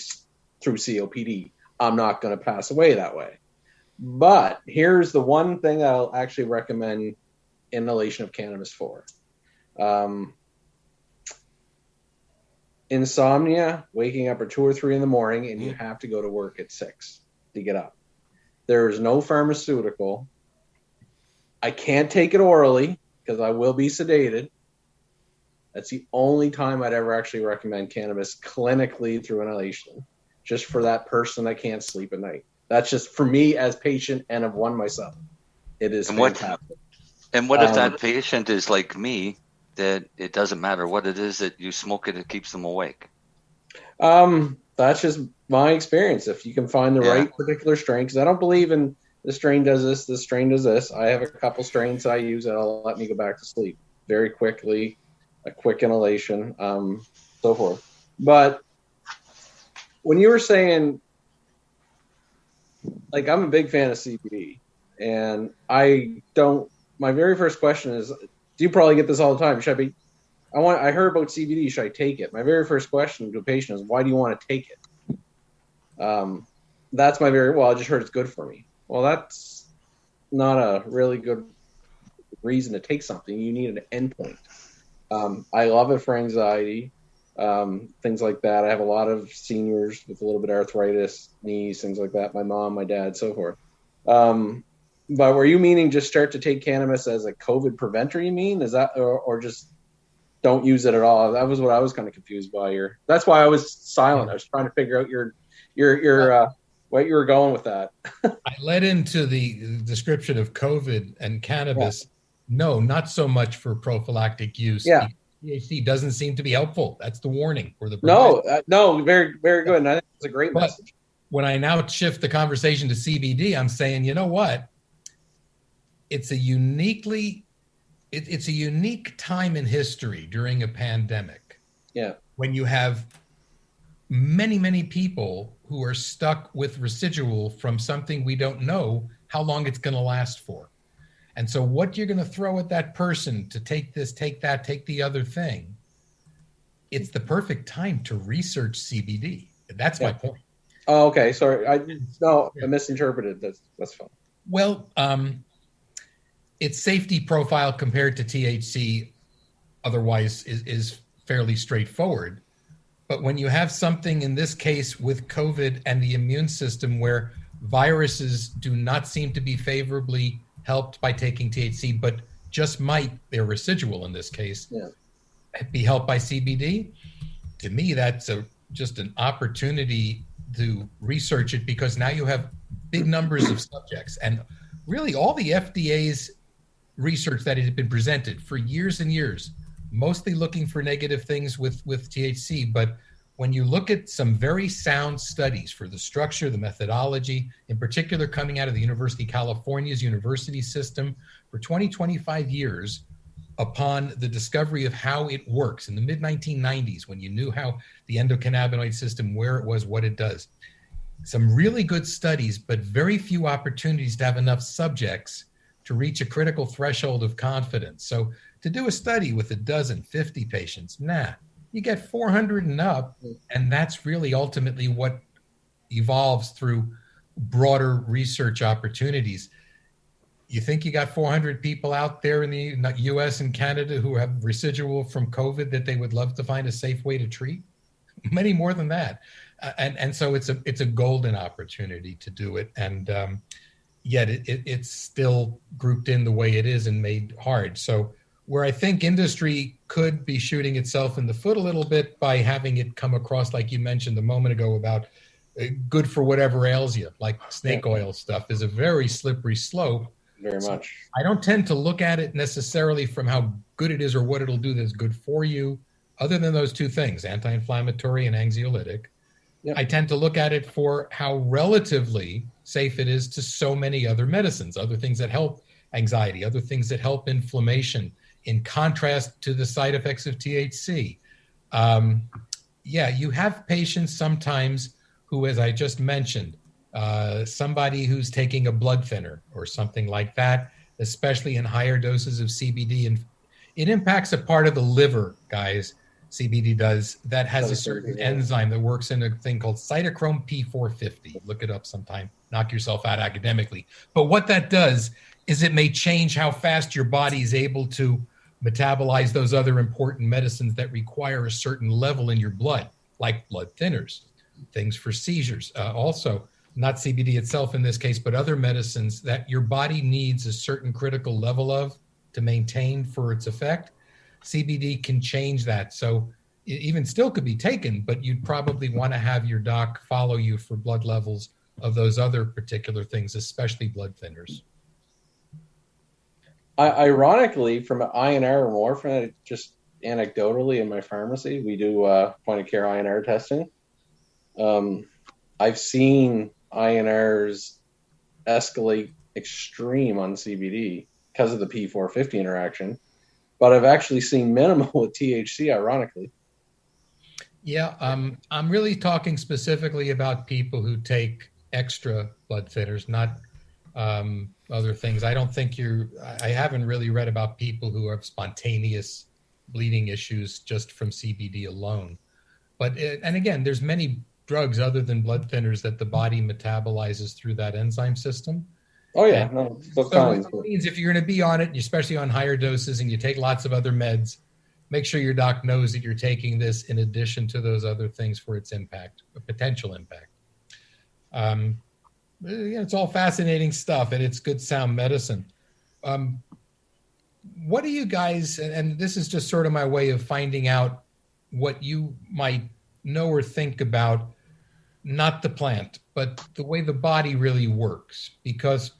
through COPD. I'm not going to pass away that way. But here's the one thing I'll actually recommend inhalation of cannabis for. Insomnia, waking up at 2 or 3 in the morning, and you have to go to work at 6 to get up. There is no pharmaceutical. I can't take it orally because I will be sedated. That's the only time I'd ever actually recommend cannabis clinically through inhalation, just for that person that can't sleep at night. That's just for me as patient and of one myself. It is fantastic. And what if that patient is like me, that it doesn't matter what it is that you smoke it keeps them awake? That's just my experience. If you can find the right particular strain, because I don't believe in this strain does this strain does this. I have a couple strains I use that'll let me go back to sleep very quickly, a quick inhalation, so forth. But when you were saying, like, I'm a big fan of CBD, and my very first question is, do you probably get this all the time? I heard about CBD. Should I take it? My very first question to a patient is, why do you want to take it? That's I just heard it's good for me. Well, that's not a really good reason to take something. You need an endpoint. I love it for anxiety, things like that. I have a lot of seniors with a little bit of arthritis, knees, things like that. My mom, my dad, so forth. But were you meaning just start to take cannabis as a COVID preventer? You mean is that, or just don't use it at all? That was what I was kind of confused by. That's why I was silent. I was trying to figure out your what you were going with that. I led into the description of COVID and cannabis. Yeah. No, not so much for prophylactic use. Yeah. THC doesn't seem to be helpful. That's the warning or the no, very, very good. And I think it's a great message. When I now shift the conversation to CBD, I'm saying, you know what? It's a unique time in history during a pandemic. Yeah. When you have many, many people who are stuck with residual from something we don't know how long it's going to last for. And so what you're going to throw at that person to take this, take that, take the other thing, it's the perfect time to research CBD. That's my point. Oh, okay. Sorry. I misinterpreted. That's fine. Well, its safety profile compared to THC otherwise is fairly straightforward. But when you have something in this case with COVID and the immune system where viruses do not seem to be favorably helped by taking THC, but just might, they're residual in this case, be helped by CBD, to me, that's just an opportunity to research it, because now you have big numbers of subjects. And really all the FDA's research that had been presented for years and years, mostly looking for negative things with THC. But when you look at some very sound studies for the structure, the methodology, in particular coming out of the University of California's university system for 25 years upon the discovery of how it works in the mid-1990s, when you knew how the endocannabinoid system, where it was, what it does. Some really good studies, but very few opportunities to have enough subjects to reach a critical threshold of confidence. So to do a study with 50 patients, you get 400 and up, and that's really ultimately what evolves through broader research opportunities. You think you got 400 people out there in the US and Canada who have residual from COVID that they would love to find a safe way to treat? Many more than that. And so it's a golden opportunity to do it. And yet it's still grouped in the way it is and made hard. So where I think industry could be shooting itself in the foot a little bit by having it come across, like you mentioned a moment ago, about good for whatever ails you, like snake oil stuff, is a very slippery slope. Very much. I don't tend to look at it necessarily from how good it is or what it'll do that's good for you, other than those two things, anti-inflammatory and anxiolytic. Yep. I tend to look at it for how relatively safe it is to so many other medicines, other things that help anxiety, other things that help inflammation, in contrast to the side effects of THC. You have patients sometimes who, as I just mentioned, somebody who's taking a blood thinner or something like that, especially in higher doses of CBD, and it impacts a part of the liver, guys, CBD does, that has a certain enzyme that works in a thing called cytochrome P450. Look it up sometime, knock yourself out academically. But what that does is it may change how fast your body is able to metabolize those other important medicines that require a certain level in your blood, like blood thinners, things for seizures. Also, not CBD itself in this case, but other medicines that your body needs a certain critical level of to maintain for its effect. CBD can change that. So it even still could be taken, but you'd probably want to have your doc follow you for blood levels of those other particular things, especially blood thinners. Ironically, from an INR or warfarin, just anecdotally in my pharmacy, we do point of care INR testing. I've seen INRs escalate extreme on CBD because of the P450 interaction, but I've actually seen minimal with THC, ironically. Yeah, I'm really talking specifically about people who take extra blood thinners, not other things. I don't think I haven't really read about people who have spontaneous bleeding issues just from CBD alone. But, and again, there's many drugs other than blood thinners that the body metabolizes through that enzyme system. Oh, yeah. And no, so it means if you're going to be on it, especially on higher doses, and you take lots of other meds, make sure your doc knows that you're taking this in addition to those other things for its impact, a potential impact. Yeah, it's all fascinating stuff, and it's good sound medicine. What do you guys, and this is just sort of my way of finding out what you might know or think about, not the plant, but the way the body really works, because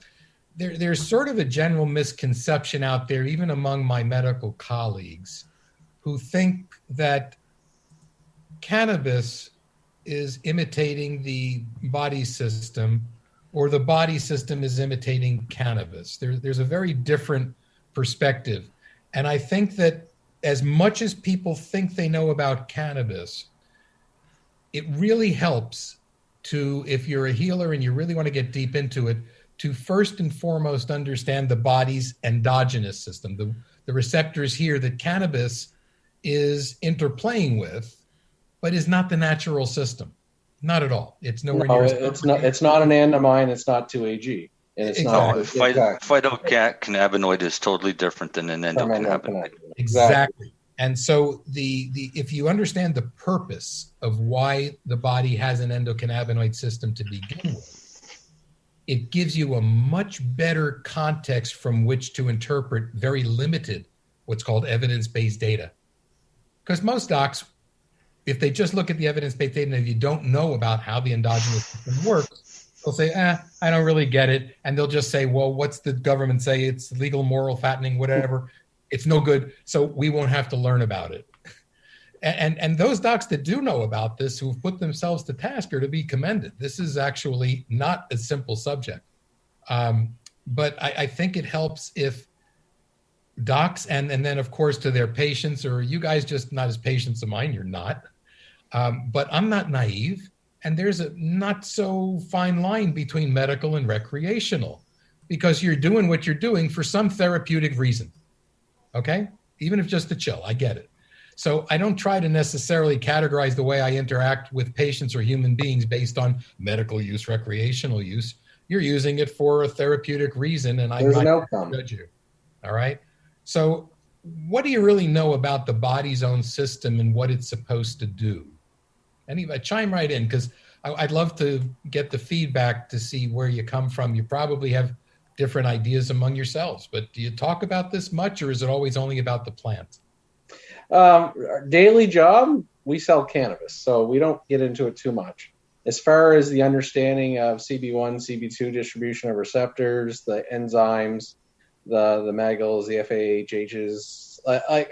there's sort of a general misconception out there, even among my medical colleagues, who think that cannabis is imitating the body system or the body system is imitating cannabis. There's a very different perspective. And I think that as much as people think they know about cannabis, it really helps to, if you're a healer and you really want to get deep into it, to first and foremost understand the body's endogenous system, the receptors here that cannabis is interplaying with, but is not the natural system. Not at all. It's nowhere near. It's not an andamine. It's not 2AG. And it's not. Phytocannabinoid is totally different than an endocannabinoid. Exactly. And so if you understand the purpose of why the body has an endocannabinoid system to begin with, it gives you a much better context from which to interpret very limited, what's called evidence-based data. Because most docs, if they just look at the evidence-based data and if you don't know about how the endogenous system works, they'll say, I don't really get it. And they'll just say, well, what's the government say? It's legal, moral, fattening, whatever. It's no good. So we won't have to learn about it. And those docs that do know about this, who've put themselves to task, are to be commended. This is actually not a simple subject. But I think it helps if docs and then, of course, to their patients, or you guys just not as patients of mine, you're not. But I'm not naive. And there's a not so fine line between medical and recreational, because you're doing what you're doing for some therapeutic reason. Okay? Even if just to chill, I get it. So I don't try to necessarily categorize the way I interact with patients or human beings based on medical use, recreational use. You're using it for a therapeutic reason, and I'm not going to judge you. All right? So what do you really know about the body's own system and what it's supposed to do? Anyway, chime right in, because I'd love to get the feedback to see where you come from. You probably have different ideas among yourselves, but do you talk about this much, or is it always only about the plant? Our daily job, we sell cannabis, so we don't get into it too much. As far as the understanding of CB1, CB2 distribution of receptors, the enzymes, the MAGLs, the FAHHs,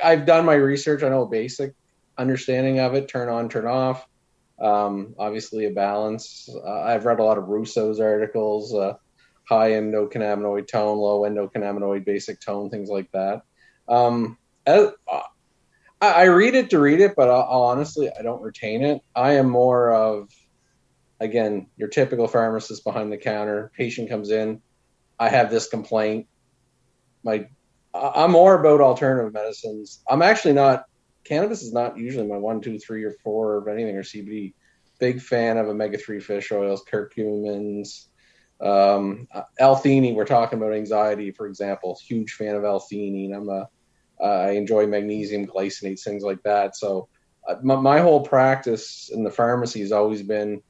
I've done my research. I know a basic understanding of it, turn on, turn off. Obviously a balance. I've read a lot of Russo's articles, high endocannabinoid tone, low endocannabinoid basic tone, things like that. I read it to read it, but I'll honestly, I don't retain it. I am more of, again, your typical pharmacist behind the counter. Patient comes in, I have this complaint. I'm more about alternative medicines. I'm actually not. Cannabis is not usually my 1, 2, 3, or 4 of anything or CBD. Big fan of omega-3 fish oils, curcumins, L-theanine. We're talking about anxiety, for example. Huge fan of L-theanine. I enjoy magnesium glycinates, things like that. So my whole practice in the pharmacy has always been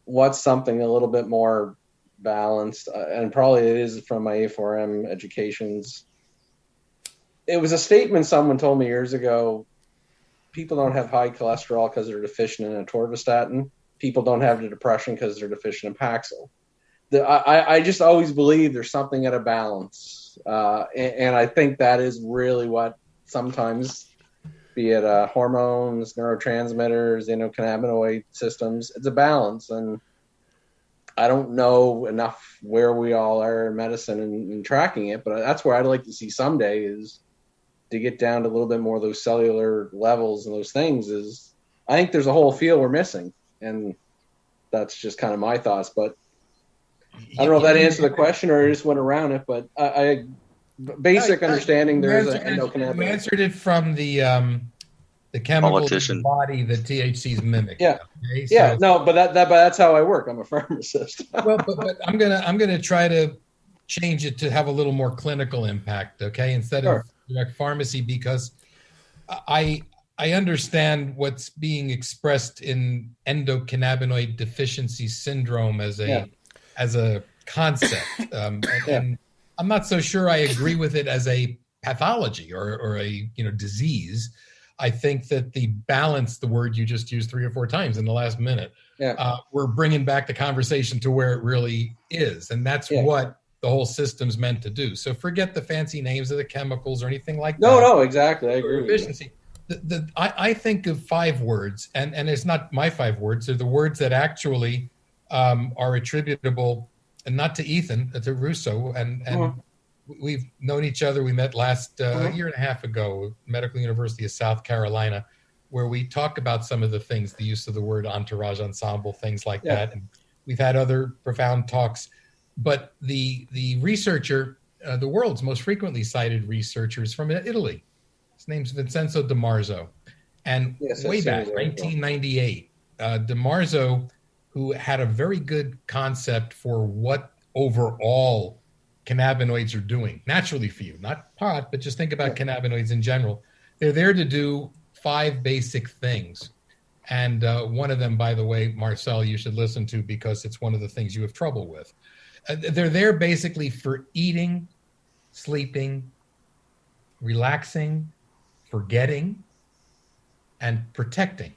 what's something a little bit more balanced, and probably it is from my A4M educations. it was a statement someone told me years ago. People don't have high cholesterol because they're deficient in atorvastatin. People don't have the depression because they're deficient in Paxil. I just always believe there's something at a balance. And I think that is really what sometimes, be it hormones, neurotransmitters, endocannabinoid systems, it's a balance. And I don't know enough where we all are in medicine and tracking it, but that's where I'd like to see someday, is to get down to a little bit more of those cellular levels and those things. Is I think there's a whole field we're missing, and that's just kind of my thoughts. But I don't know if that answered the question or I just went around it, but basic understanding there is an endocannabinoid. You answered it from the chemicals in the body that THCs mimic. Yeah, okay? Yeah. No, but that's how I work. I'm a pharmacist. Well, but I'm gonna try to change it to have a little more clinical impact. Okay, instead of direct pharmacy, because I understand what's being expressed in endocannabinoid deficiency syndrome as a concept, and I'm not so sure I agree with it as a pathology or a disease. I think that the balance, the word you just used 3 or 4 times in the last minute, we're bringing back the conversation to where it really is, and that's what the whole system's meant to do. So forget the fancy names of the chemicals or anything like that. No, exactly. I agree. Efficiency. I think of 5 words, and it's not my 5 words. They're the words that actually are attributable, and not to Ethan, to Russo, and we've known each other. We met last year and a half ago at Medical University of South Carolina, where we talk about some of the things, the use of the word entourage ensemble, things like that. And we've had other profound talks. But the researcher, the world's most frequently cited researcher, is from Italy. His name's Vincenzo Di Marzo. And way back, 1998, Di Marzo, who had a very good concept for what overall cannabinoids are doing naturally for you, not pot, but just think about cannabinoids in general. They're there to do 5 basic things. And one of them, by the way, Marcel, you should listen to, because it's one of the things you have trouble with. They're there basically for eating, sleeping, relaxing, forgetting, and protecting.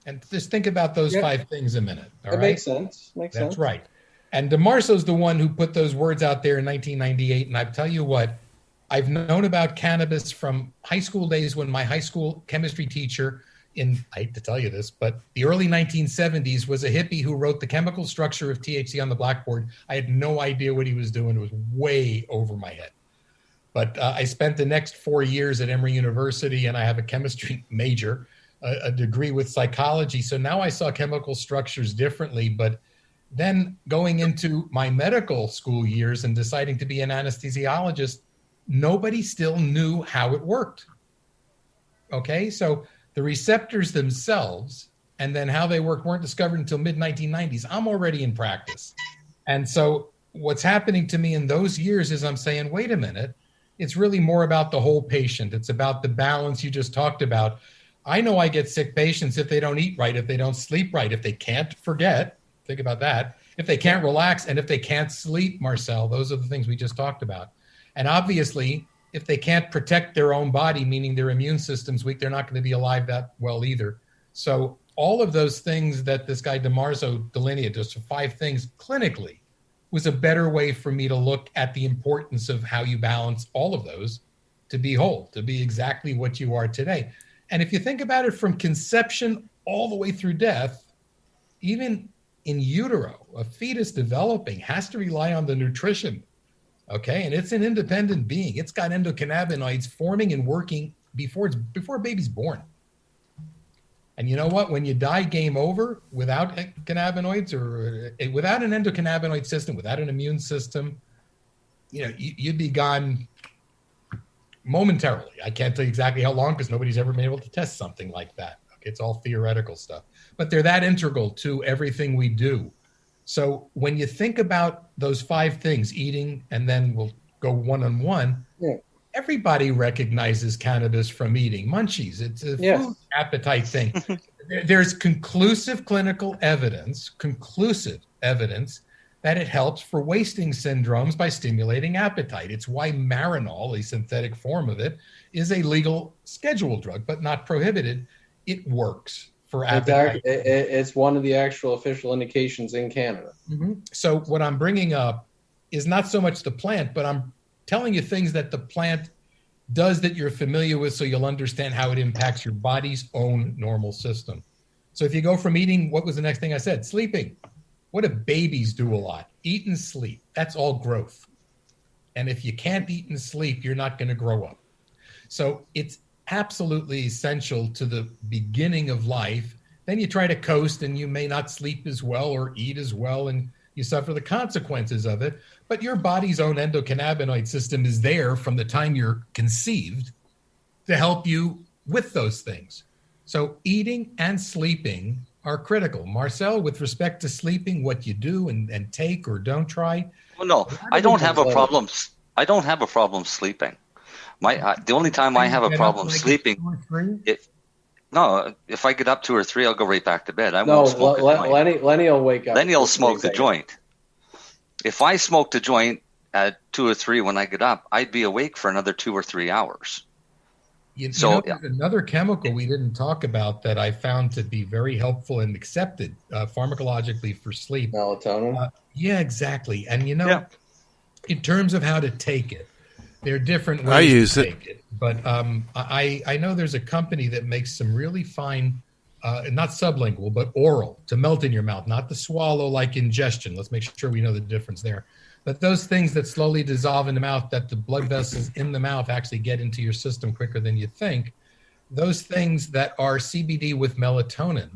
And just think about those 5 things a minute. All right? Makes sense. That's right. And Di Marzo's the one who put those words out there in 1998. And I tell you what, I've known about cannabis from high school days, when my high school chemistry teacher I hate to tell you this, but the early 1970s was a hippie who wrote the chemical structure of THC on the blackboard. I had no idea what he was doing. It was way over my head. But I spent the next 4 years at Emory University, and I have a chemistry major, a degree with psychology. So now I saw chemical structures differently. But then going into my medical school years and deciding to be an anesthesiologist, nobody still knew how it worked. Okay, so the receptors themselves and then how they work weren't discovered until mid-1990s. I'm already in practice. And so what's happening to me in those years is I'm saying, wait a minute, it's really more about the whole patient. It's about the balance you just talked about. I know I get sick patients if they don't eat right, if they don't sleep right, if they can't forget, think about that, if they can't relax, and if they can't sleep, Marcel. Those are the things we just talked about. And obviously, if they can't protect their own body, meaning their immune system's weak, they're not going to be alive that well either. So all of those things that this guy Di Marzo delineated, just 5 things clinically, was a better way for me to look at the importance of how you balance all of those to be whole, to be exactly what you are today. And if you think about it from conception all the way through death, even in utero, a fetus developing has to rely on the nutrition. Okay, and it's an independent being. It's got endocannabinoids forming and working before a baby's born. And you know what? When you die, game over without cannabinoids or without an endocannabinoid system, without an immune system, you'd be gone momentarily. I can't tell you exactly how long because nobody's ever been able to test something like that. Okay, it's all theoretical stuff. But they're that integral to everything we do. So when you think about those 5 things, eating, and then we'll go one-on-one, everybody recognizes cannabis from eating. Munchies, it's a food appetite thing. There's conclusive clinical evidence that it helps for wasting syndromes by stimulating appetite. It's why Marinol, a synthetic form of it, is a legal scheduled drug, but not prohibited. It works for appetite. It's one of the actual official indications in Canada. So what I'm bringing up is not so much the plant, but I'm telling you things that the plant does that you're familiar with, so you'll understand how it impacts your body's own normal system. So if you go from eating, what was the next thing I said? Sleeping. What do babies do a lot? Eat and sleep. That's all growth. And if you can't eat and sleep, you're not going to grow up. So it's absolutely essential to the beginning of life. Then you try to coast and you may not sleep as well or eat as well, and you suffer the consequences of it. But your body's own endocannabinoid system is there from the time you're conceived to help you with those things. So eating and sleeping are critical. Marcel, with respect to sleeping, what you do and take or don't try? Well, no, I don't have a problem. I don't have a problem sleeping. The only time I have a problem sleeping, if I get up 2 or 3, I'll go right back to bed. I won't smoke a joint. Lenny will wake up. Lenny will smoke the joint. If I smoked a joint at 2 or 3 when I get up, I'd be awake for another 2 or 3 hours. There's another chemical we didn't talk about that I found to be very helpful and accepted pharmacologically for sleep. Melatonin? Yeah, exactly. And in terms of how to take it, there are different ways to take it. But I know there's a company that makes some really fine, not sublingual, but oral, to melt in your mouth, not to swallow like ingestion. Let's make sure we know the difference there. But those things that slowly dissolve in the mouth, that the blood vessels in the mouth actually get into your system quicker than you think, those things that are CBD with melatonin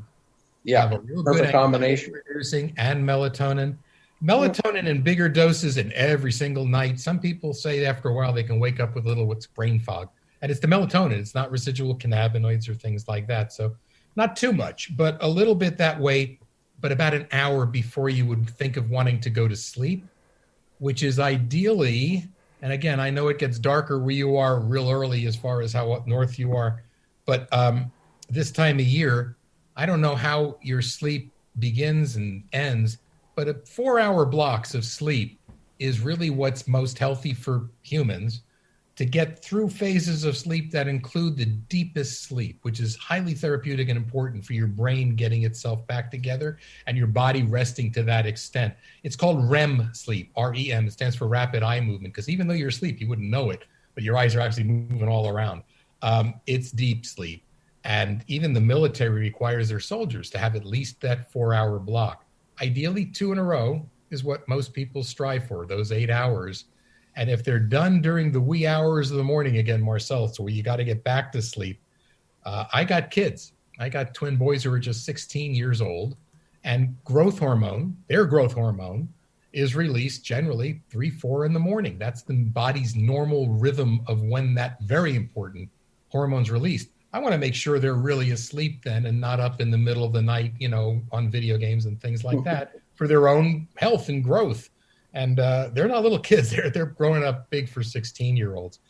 have a real good combination producing and melatonin. Melatonin in bigger doses and every single night. Some people say after a while they can wake up with what's brain fog. And it's the melatonin. It's not residual cannabinoids or things like that. So not too much, but a little bit that way, but about an hour before you would think of wanting to go to sleep, which is ideally, and again, I know it gets darker where you are real early as far as how up north you are, but this time of year, I don't know how your sleep begins and ends, but 4-hour blocks of sleep is really what's most healthy for humans to get through phases of sleep that include the deepest sleep, which is highly therapeutic and important for your brain getting itself back together and your body resting to that extent. It's called REM sleep, R-E-M. It stands for rapid eye movement, because even though you're asleep, you wouldn't know it, but your eyes are actually moving all around. It's deep sleep. And even the military requires their soldiers to have at least that 4-hour block. Ideally, 2 in a row is what most people strive for, those 8 hours. And if they're done during the wee hours of the morning, again, Marcel, so you got to get back to sleep. I got kids. I got twin boys who are just 16 years old. And their growth hormone is released generally 3-4 in the morning. That's the body's normal rhythm of when that very important hormone's released. I want to make sure they're really asleep then and not up in the middle of the night, on video games and things like that for their own health and growth. And they're not little kids. They're growing up big for 16-year-olds.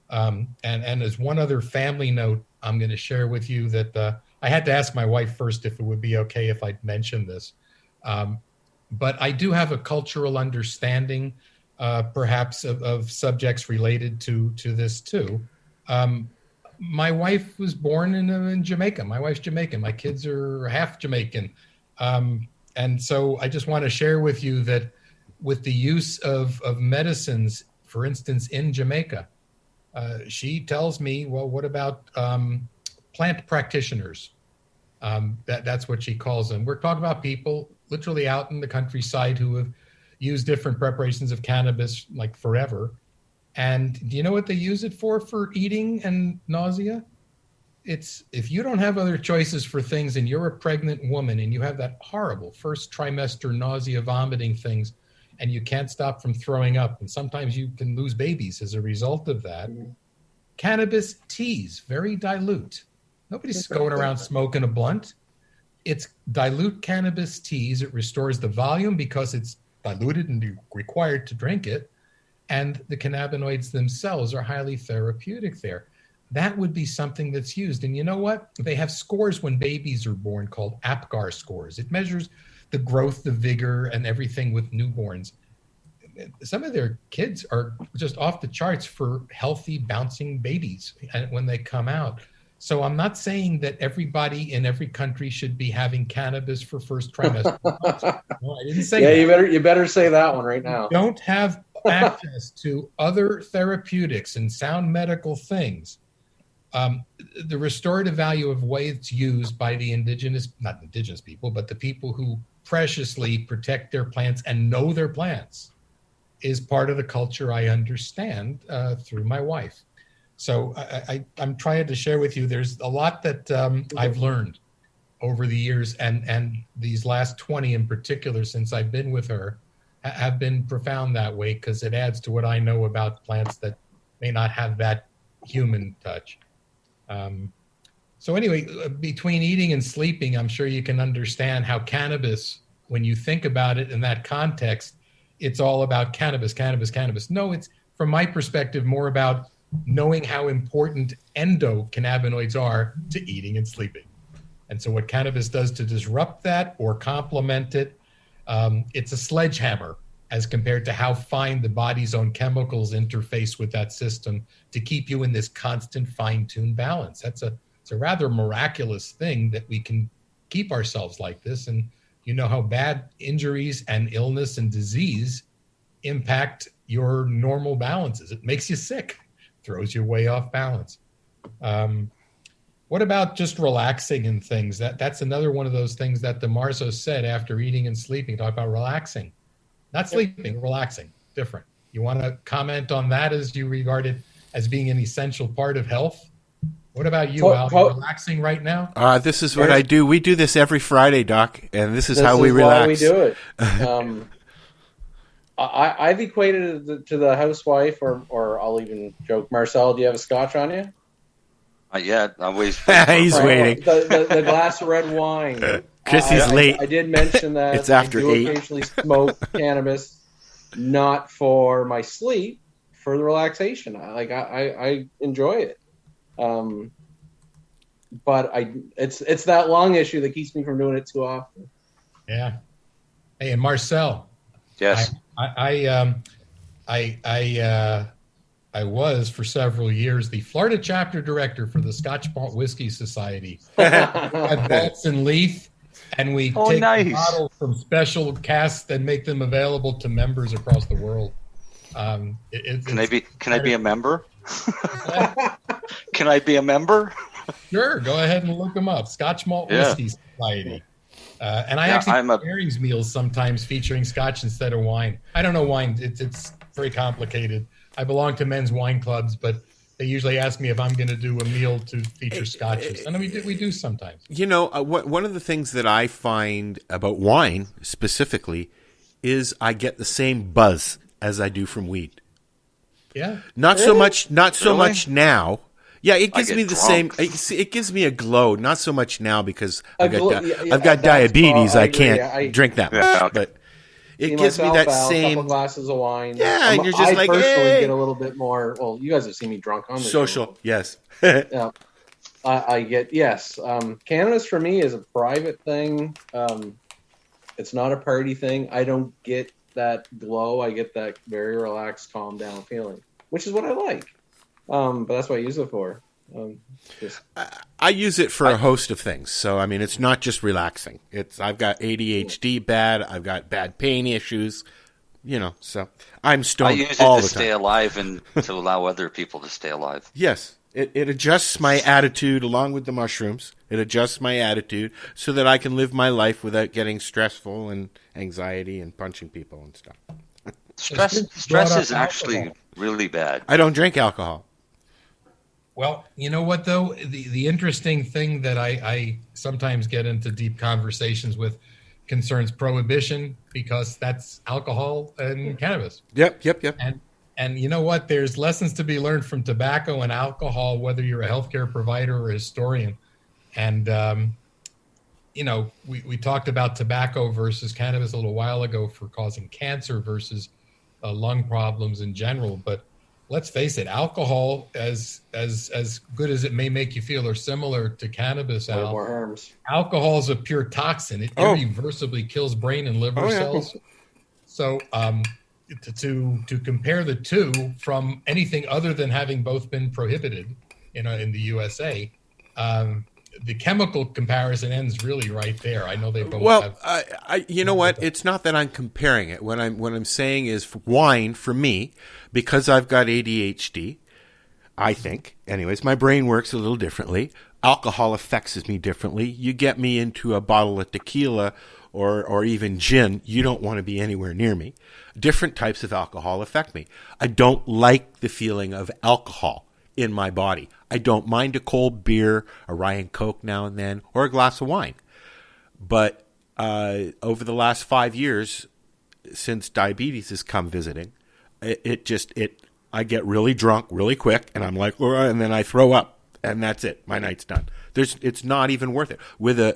And as one other family note, I'm going to share with you that I had to ask my wife first if it would be okay if I'd mention this. But I do have a cultural understanding, perhaps, of subjects related to this too. My wife was born in Jamaica. My wife's Jamaican. My kids are half Jamaican. And so I just want to share with you that with the use of medicines, for instance, in Jamaica, she tells me, well, what about plant practitioners? That's what she calls them. We're talking about people literally out in the countryside who have used different preparations of cannabis like forever. And do you know what they use it for eating and nausea? It's if you don't have other choices for things and you're a pregnant woman and you have that horrible first trimester nausea, vomiting things, and you can't stop from throwing up, and sometimes you can lose babies as a result of that. Cannabis teas, very dilute. Nobody's going around smoking a blunt. It's dilute cannabis teas. It restores the volume because it's diluted and you're required to drink it. And the cannabinoids themselves are highly therapeutic there. That would be something that's used. And you know what? They have scores when babies are born called APGAR scores. It measures the growth, the vigor, and everything with newborns. Some of their kids are just off the charts for healthy, bouncing babies when they come out. So I'm not saying that everybody in every country should be having cannabis for first trimester. No, I didn't say that. You better say that one right now. Don't have access to other therapeutics and sound medical things. The restorative value of way it's used by the not indigenous people, but the people who preciously protect their plants and know their plants is part of the culture I understand through my wife. So I'm trying to share with you, there's a lot that I've learned over the years, and these last 20 in particular, since I've been with her, have been profound that way, because it adds to what I know about plants that may not have that human touch. So anyway, between eating and sleeping, I'm sure you can understand how cannabis, when you think about it in that context, it's all about cannabis, cannabis, cannabis. No, it's, from my perspective, more about knowing how important endocannabinoids are to eating and sleeping. And so what cannabis does to disrupt that or complement it, it's a sledgehammer as compared to how fine the body's own chemicals interface with that system to keep you in this constant fine-tuned balance. It's a rather miraculous thing that we can keep ourselves like this. And you know how bad injuries and illness and disease impact your normal balances. It makes you sick, throws you way off balance. What about just relaxing and things? That's another one of those things that DeMarzo said after eating and sleeping. Talk about relaxing. Not sleeping, relaxing. Different. You want to comment on that as you regard it as being an essential part of health? What about you, Al? You relaxing right now? This is what I do. We do this every Friday, Doc, and this is how we relax. This is why we do it. I've equated it to the housewife, or I'll even joke. Marcel, do you have a scotch on you? Not yet. I'm waiting. He's waiting. The glass of red wine. Chrissy's late. I did mention that it's after I do 8. occasionally smoke cannabis, not for my sleep, for the relaxation. I enjoy it. But it's that lung issue that keeps me from doing it too often. Yeah. Hey, and Marcel. Yes. I was for several years the Florida chapter director for the Scotch Malt Whiskey Society. At Bolts and Leith, and we take bottles from special casks and make them available to members across the world. Can I be a member? Can I be a member? Sure, go ahead and look them up. Scotch Malt Whiskey Society. And I actually do pairings meals sometimes featuring Scotch instead of wine. I don't know wine. It's very complicated. I belong to men's wine clubs, but they usually ask me if I'm going to do a meal to feature scotches. And we do sometimes. You know, one of the things that I find about wine specifically is I get the same buzz as I do from weed. Yeah. Not so much now. Yeah, it gives me the same. It gives me a glow. Not so much now because I've got diabetes. I can't drink that much. But it gives me that same. A couple glasses of wine. Yeah, and you're just I personally get a little bit more. Well, you guys have seen me drunk on the social. Show. Yes. Yeah. I get cannabis for me is a private thing. It's not a party thing. I don't get that glow. I get that very relaxed, calm down feeling, which is what I like. But that's what I use it for. I use it for a host of things. So, I mean, it's not just relaxing. I've got ADHD bad. I've got bad pain issues, so I'm stoned all the time. I use it to stay alive and to allow other people to stay alive. Yes. It adjusts my attitude along with the mushrooms. It adjusts my attitude so that I can live my life without getting stressful and anxiety and punching people and stuff. Stress is actually really bad. I don't drink alcohol. Well, you know what, though? The interesting thing that I sometimes get into deep conversations with concerns prohibition, because that's alcohol and cannabis. Yep. And you know what? There's lessons to be learned from tobacco and alcohol, whether you're a healthcare provider or a historian. And, we talked about tobacco versus cannabis a little while ago for causing cancer versus lung problems in general. But let's face it, alcohol, as good as it may make you feel, or similar to cannabis, more harms. Alcohol is a pure toxin. It irreversibly kills brain and liver cells. So to compare the two from anything other than having both been prohibited, in the USA, the chemical comparison ends really right there. I know they both. Well, you know what? It's not that I'm comparing it. What I'm saying is, wine for me, because I've got ADHD. I think, anyways, my brain works a little differently. Alcohol affects me differently. You get me into a bottle of tequila or even gin, you don't want to be anywhere near me. Different types of alcohol affect me. I don't like the feeling of alcohol in my body. I don't mind a cold beer, a rye and Coke now and then, or a glass of wine. But over the last 5 years, since diabetes has come visiting, I get really drunk really quick, and I'm like, and then I throw up, and that's it. My night's done. It's not even worth it. With a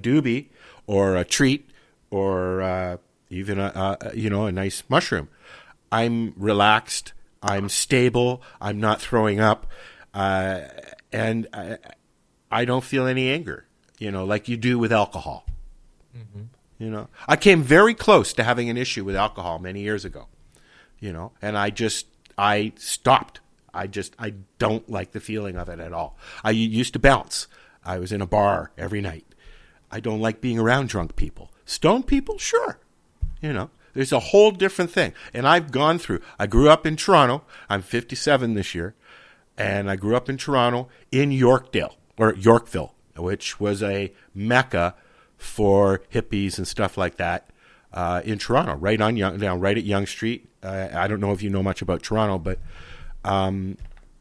doobie or a treat or even a nice mushroom, I'm relaxed. I'm stable. I'm not throwing up, and I don't feel any anger. Like you do with alcohol. Mm-hmm. I came very close to having an issue with alcohol many years ago. And I stopped. I don't like the feeling of it at all. I used to bounce. I was in a bar every night. I don't like being around drunk people. Stoned people, sure. There's a whole different thing. And I grew up in Toronto. I'm 57 this year. And I grew up in Toronto in Yorkville, which was a mecca for hippies and stuff like that in Toronto, right at Yonge Street. I don't know if you know much about Toronto, but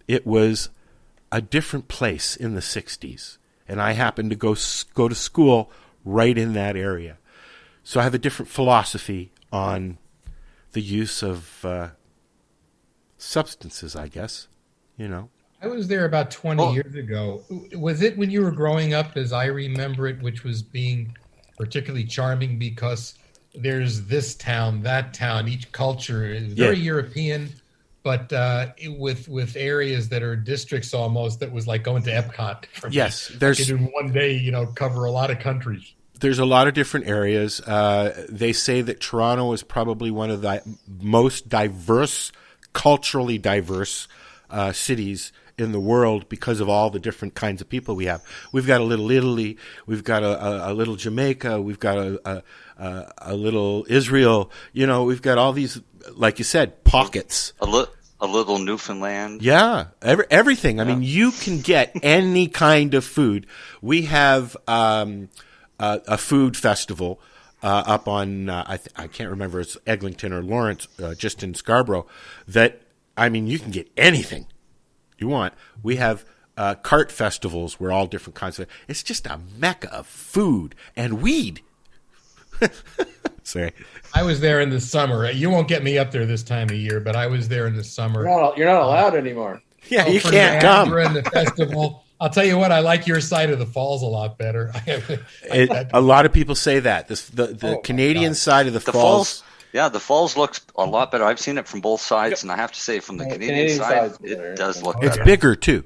it was a different place in the 60s. And I happened to go to school right in that area. So I have a different philosophy on the use of substances, I guess, I was there about 20 years ago. Was it when you were growing up, as I remember it, which was being particularly charming because there's this town, that town, each culture is very European, but with areas that are districts almost, that was like going to Epcot. Yes, there's in one day, cover a lot of countries. There's a lot of different areas. They say that Toronto is probably one of the most diverse, culturally diverse cities in the world because of all the different kinds of people we have. We've got a little Italy, we've got a little Jamaica, we've got a little Israel. We've got all these, like you said, pockets. A little Newfoundland. Yeah, everything. Yeah. I mean, you can get any kind of food. We have a food festival up on I can't remember, it's Eglinton or Lawrence, just in Scarborough. You can get anything you want. We have cart festivals where all different kinds of. It's just a mecca of food and weed. Sorry. I was there in the summer. You won't get me up there this time of year, but I was there in the summer. You're not allowed anymore. Yeah, you can't come. In the festival. I'll tell you what, I like your side of the falls a lot better. A lot of people say that. The Canadian side of the falls. Yeah, the falls looks a lot better. I've seen it from both sides, and I have to say, from the Canadian side, it does look better. It's bigger, too.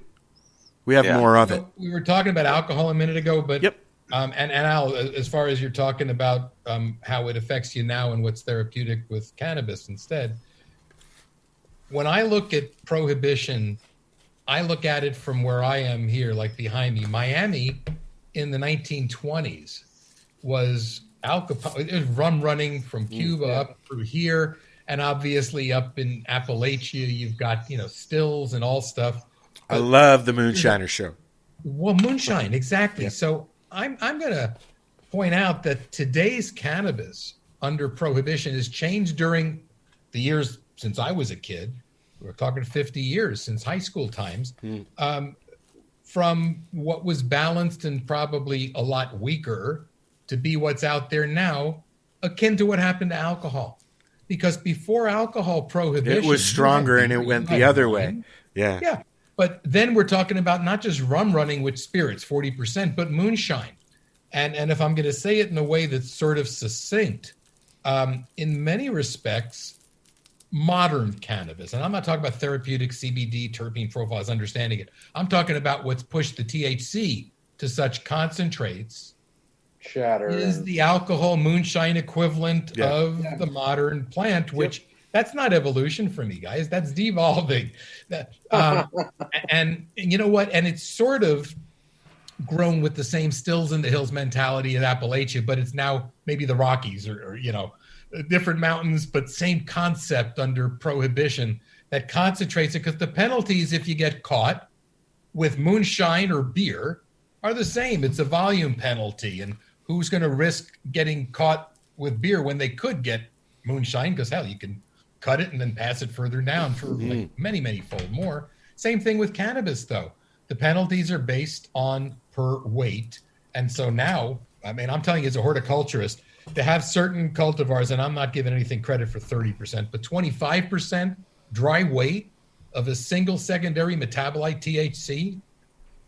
We have more of it. We were talking about alcohol a minute ago, but and Al, as far as you're talking about how it affects you now and what's therapeutic with cannabis instead, when I look at prohibition, I look at it from where I am here, like behind me. Miami in the 1920s was Al Capone. It was rum running from Cuba up through here, and obviously up in Appalachia, you've got stills and all stuff. I love the Moonshiner Show. Well, moonshine, exactly. Yeah. So I'm going to point out that today's cannabis under prohibition has changed during the years since I was a kid. We're talking 50 years since high school times. From what was balanced and probably a lot weaker to be what's out there now, akin to what happened to alcohol. Because before alcohol prohibition, it was stronger and it went the other way. Yeah. Yeah. But then we're talking about not just rum running with spirits, 40%, but moonshine. And if I'm going to say it in a way that's sort of succinct, in many respects, modern cannabis, and I'm not talking about therapeutic CBD terpene profiles, understanding it. I'm talking about what's pushed the THC to such concentrates. Shatter Is the alcohol moonshine equivalent of the modern plant, which that's not evolution for me, guys. That's devolving. And you know what? And it's sort of grown with the same stills in the hills mentality at Appalachia, but it's now maybe the Rockies or different mountains, but same concept under prohibition that concentrates it, because the penalties if you get caught with moonshine or beer are the same. It's a volume penalty, and who's going to risk getting caught with beer when they could get moonshine? Because hell, you can cut it and then pass it further down for like many fold more. Same thing with cannabis, though. The penalties are based on per weight. And so now, I mean, I'm telling you as a horticulturist, to have certain cultivars, and I'm not giving anything credit for 30%, but 25% dry weight of a single secondary metabolite THC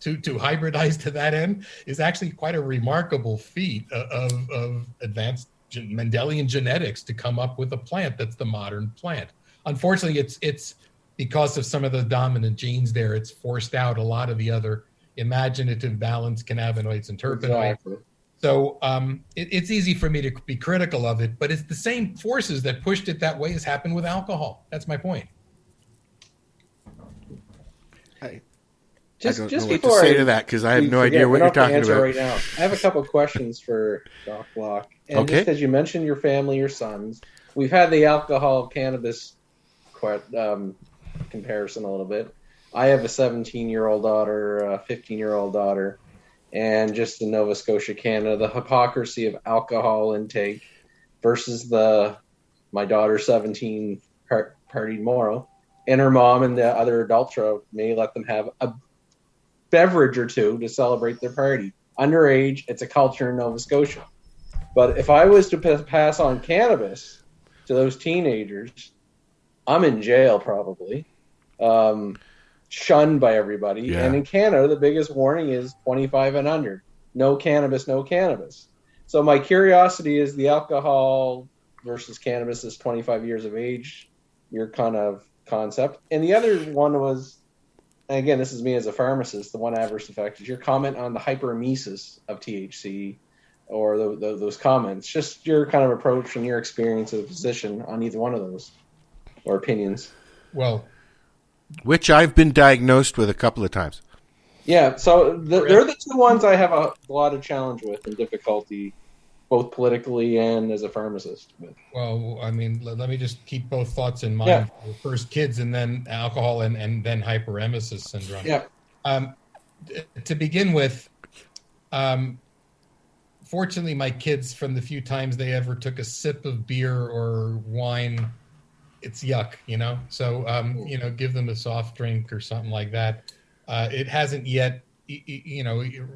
to hybridize to that end is actually quite a remarkable feat of advanced Mendelian genetics to come up with a plant that's the modern plant. Unfortunately, it's because of some of the dominant genes there, it's forced out a lot of the other imaginative balanced cannabinoids and terpenoids. Exactly. So it's easy for me to be critical of it, but it's the same forces that pushed it that way as happened with alcohol. That's my point. Just before I say to that, because I have no idea what you're talking about right now. I have a couple of questions for Doc Block. And just as you mentioned your family, your sons, we've had the alcohol cannabis comparison a little bit. I have a 17-year-old daughter, a 15-year-old daughter, and just in Nova Scotia, Canada, the hypocrisy of alcohol intake versus my daughter, 17, partied more, and her mom and the other adults may let them have a beverage or two to celebrate their party. Underage, it's a culture in Nova Scotia. But if I was to pass on cannabis to those teenagers, I'm in jail probably, shunned by everybody. Yeah. And in Canada, the biggest warning is 25 and under. No cannabis, no cannabis. So my curiosity is the alcohol versus cannabis is 25 years of age, your kind of concept. And the other one was, and again, this is me as a pharmacist, the one adverse effect is your comment on the hyperemesis of THC or those comments. Just your kind of approach and your experience as a physician on either one of those or opinions. Well, which I've been diagnosed with a couple of times. Yeah, so they're the two ones I have a lot of challenge with and difficulty, both politically and as a pharmacist. Well, I mean, let me just keep both thoughts in mind. Yeah. First kids and then alcohol and then hyperemesis syndrome. Yeah. To begin with, fortunately, my kids, from the few times they ever took a sip of beer or wine, it's yuck, So, give them a soft drink or something like that. It hasn't yet,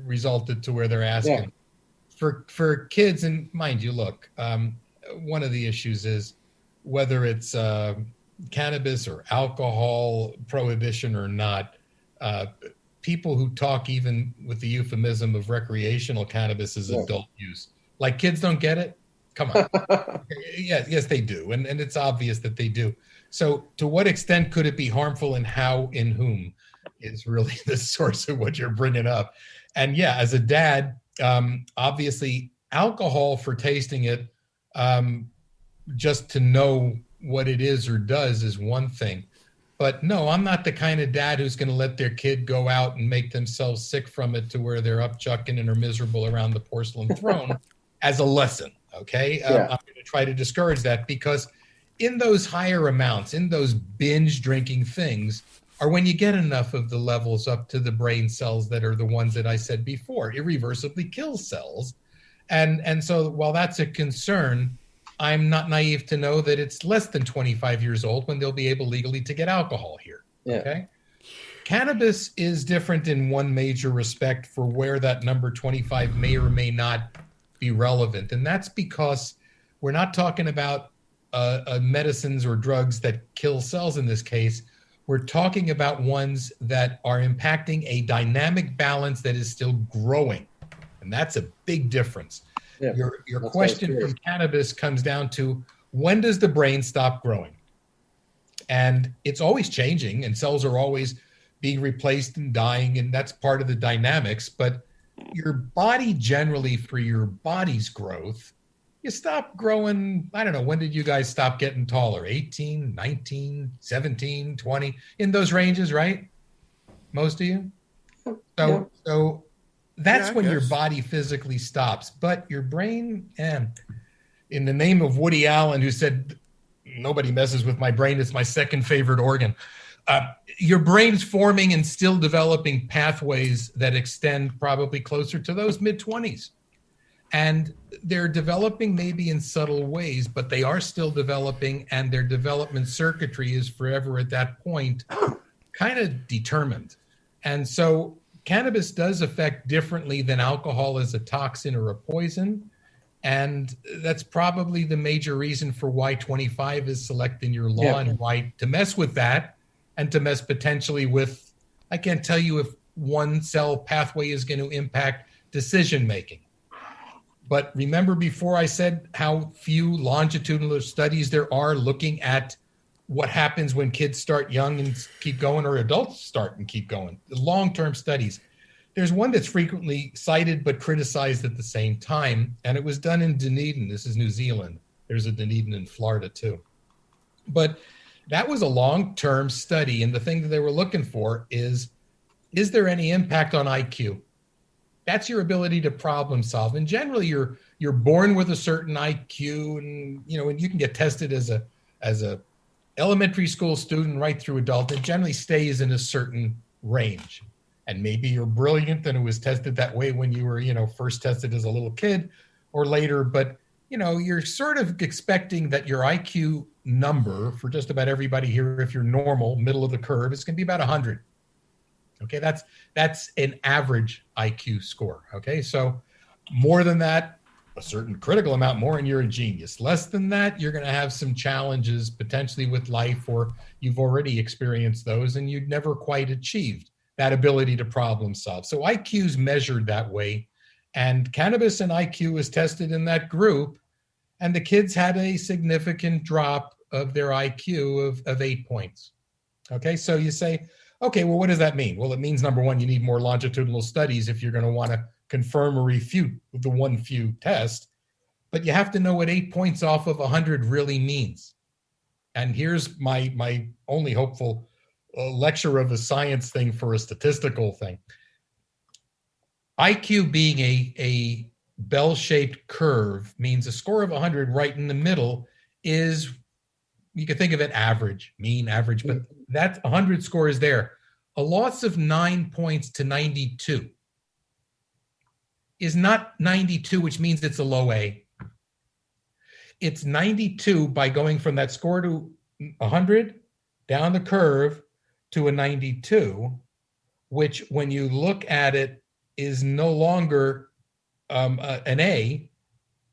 resulted to where they're asking. Yeah. For kids, and mind you, look, one of the issues is whether it's cannabis or alcohol prohibition or not, people who talk even with the euphemism of recreational cannabis as adult use, like kids don't get it. Come on. Yes, they do. And it's obvious that they do. So to what extent could it be harmful and how, in whom is really the source of what you're bringing up. And yeah, as a dad, obviously alcohol for tasting it, just to know what it is or does is one thing. But no, I'm not the kind of dad who's going to let their kid go out and make themselves sick from it to where they're up chucking and are miserable around the porcelain throne as a lesson. Okay. I'm going to try to discourage that, because in those higher amounts, in those binge drinking things, are when you get enough of the levels up to the brain cells that are the ones that I said before, irreversibly kill cells. And so while that's a concern, I'm not naive to know that it's less than 25 years old when they'll be able legally to get alcohol here. Yeah. Okay. Cannabis is different in one major respect for where that number 25 may or may not be relevant. And that's because we're not talking about medicines or drugs that kill cells in this case. We're talking about ones that are impacting a dynamic balance that is still growing. And that's a big difference. Yeah, your question from cannabis comes down to, when does the brain stop growing? And it's always changing, and cells are always being replaced and dying, and that's part of the dynamics. But your body generally, for your body's growth, you stop growing. I don't know, when did you guys stop getting taller? 18, 19, 17, 20, in those ranges, right? Most of you? So that's when your body physically stops. But your brain, and in the name of Woody Allen, who said, nobody messes with my brain, it's my second favorite organ. Your brain's forming and still developing pathways that extend probably closer to those mid-20s. And they're developing maybe in subtle ways, but they are still developing, and their development circuitry is forever at that point kind of determined. And so cannabis does affect differently than alcohol as a toxin or a poison. And that's probably the major reason for why 25 is selected in your law, and why to mess with that, and to mess potentially with, I can't tell you if one cell pathway is going to impact decision making. But remember before I said how few longitudinal studies there are looking at what happens when kids start young and keep going, or adults start and keep going. The long-term studies. There's one that's frequently cited but criticized at the same time, and it was done in Dunedin. This is New Zealand. There's a Dunedin in Florida too. But that was a long-term study, and the thing that they were looking for is there any impact on IQ? That's your ability to problem solve. And generally, you're born with a certain IQ, and and you can get tested as a elementary school student right through adult. It generally stays in a certain range. And maybe you're brilliant and it was tested that way when you were, first tested as a little kid or later. But, you're sort of expecting that your IQ number for just about everybody here, if you're normal, middle of the curve, is going to be about 100. Okay, that's an average IQ score. Okay, so more than that, a certain critical amount more, and you're a genius. Less than that, you're going to have some challenges potentially with life, or you've already experienced those and you'd never quite achieved that ability to problem solve. So IQ is measured that way, and cannabis and IQ was tested in that group, and the kids had a significant drop of their IQ of 8 points. Okay, so you say, okay, well, what does that mean? Well, it means, number one, you need more longitudinal studies if you're going to want to confirm or refute the one few test, but you have to know what 8 points off of 100 really means. And here's my only hopeful lecture of a science thing for a statistical thing. IQ being a bell-shaped curve means a score of 100 right in the middle is, you can think of it average, mean, average, but that 100 score is there. A loss of 9 points to 92 is not 92, which means it's a low A. It's 92 by going from that score to 100 down the curve to a 92, which when you look at it is no longer an A,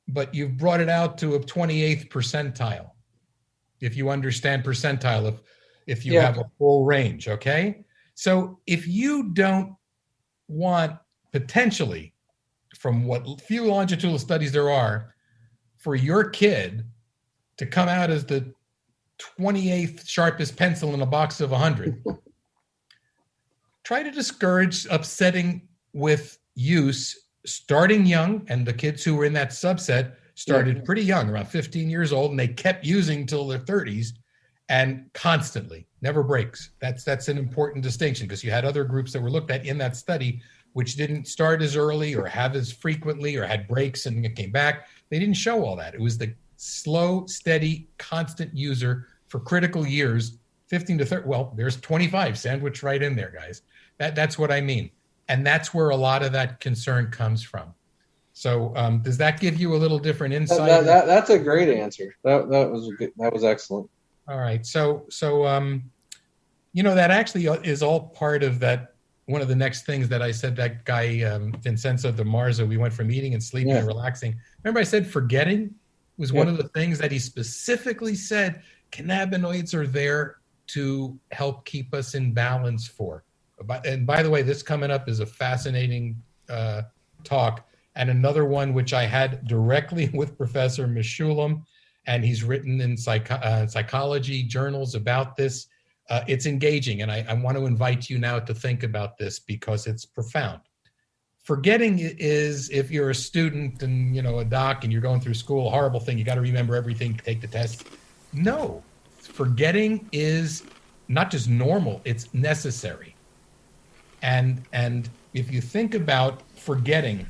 but you've brought it out to a 28th percentile. If you understand percentile, if you have a full range, okay? So if you don't want potentially, from what few longitudinal studies there are, for your kid to come out as the 28th sharpest pencil in a box of 100, try to discourage upsetting with use starting young. And the kids who were in that subset started pretty young, around 15 years old, and they kept using till their 30s and constantly, never breaks. That's an important distinction, because you had other groups that were looked at in that study which didn't start as early or have as frequently or had breaks and it came back. They didn't show all that. It was the slow, steady, constant user for critical years, 15 to 30. Well, there's 25 sandwiched right in there, guys. That's what I mean. And that's where a lot of that concern comes from. So does that give you a little different insight? That's a great answer. That was excellent. All right. So that actually is all part of that. One of the next things that I said, that guy, Vincenzo de Marza, we went from eating and sleeping and relaxing. Remember I said forgetting was one of the things that he specifically said cannabinoids are there to help keep us in balance for. And by the way, this coming up is a fascinating talk, and another one which I had directly with Professor Mishulam, and he's written in psychology journals about this. It's engaging, and I want to invite you now to think about this because it's profound. Forgetting is, if you're a student and a doc and you're going through school, a horrible thing. You got to remember everything, take the test. No, forgetting is not just normal; it's necessary. And if you think about forgetting,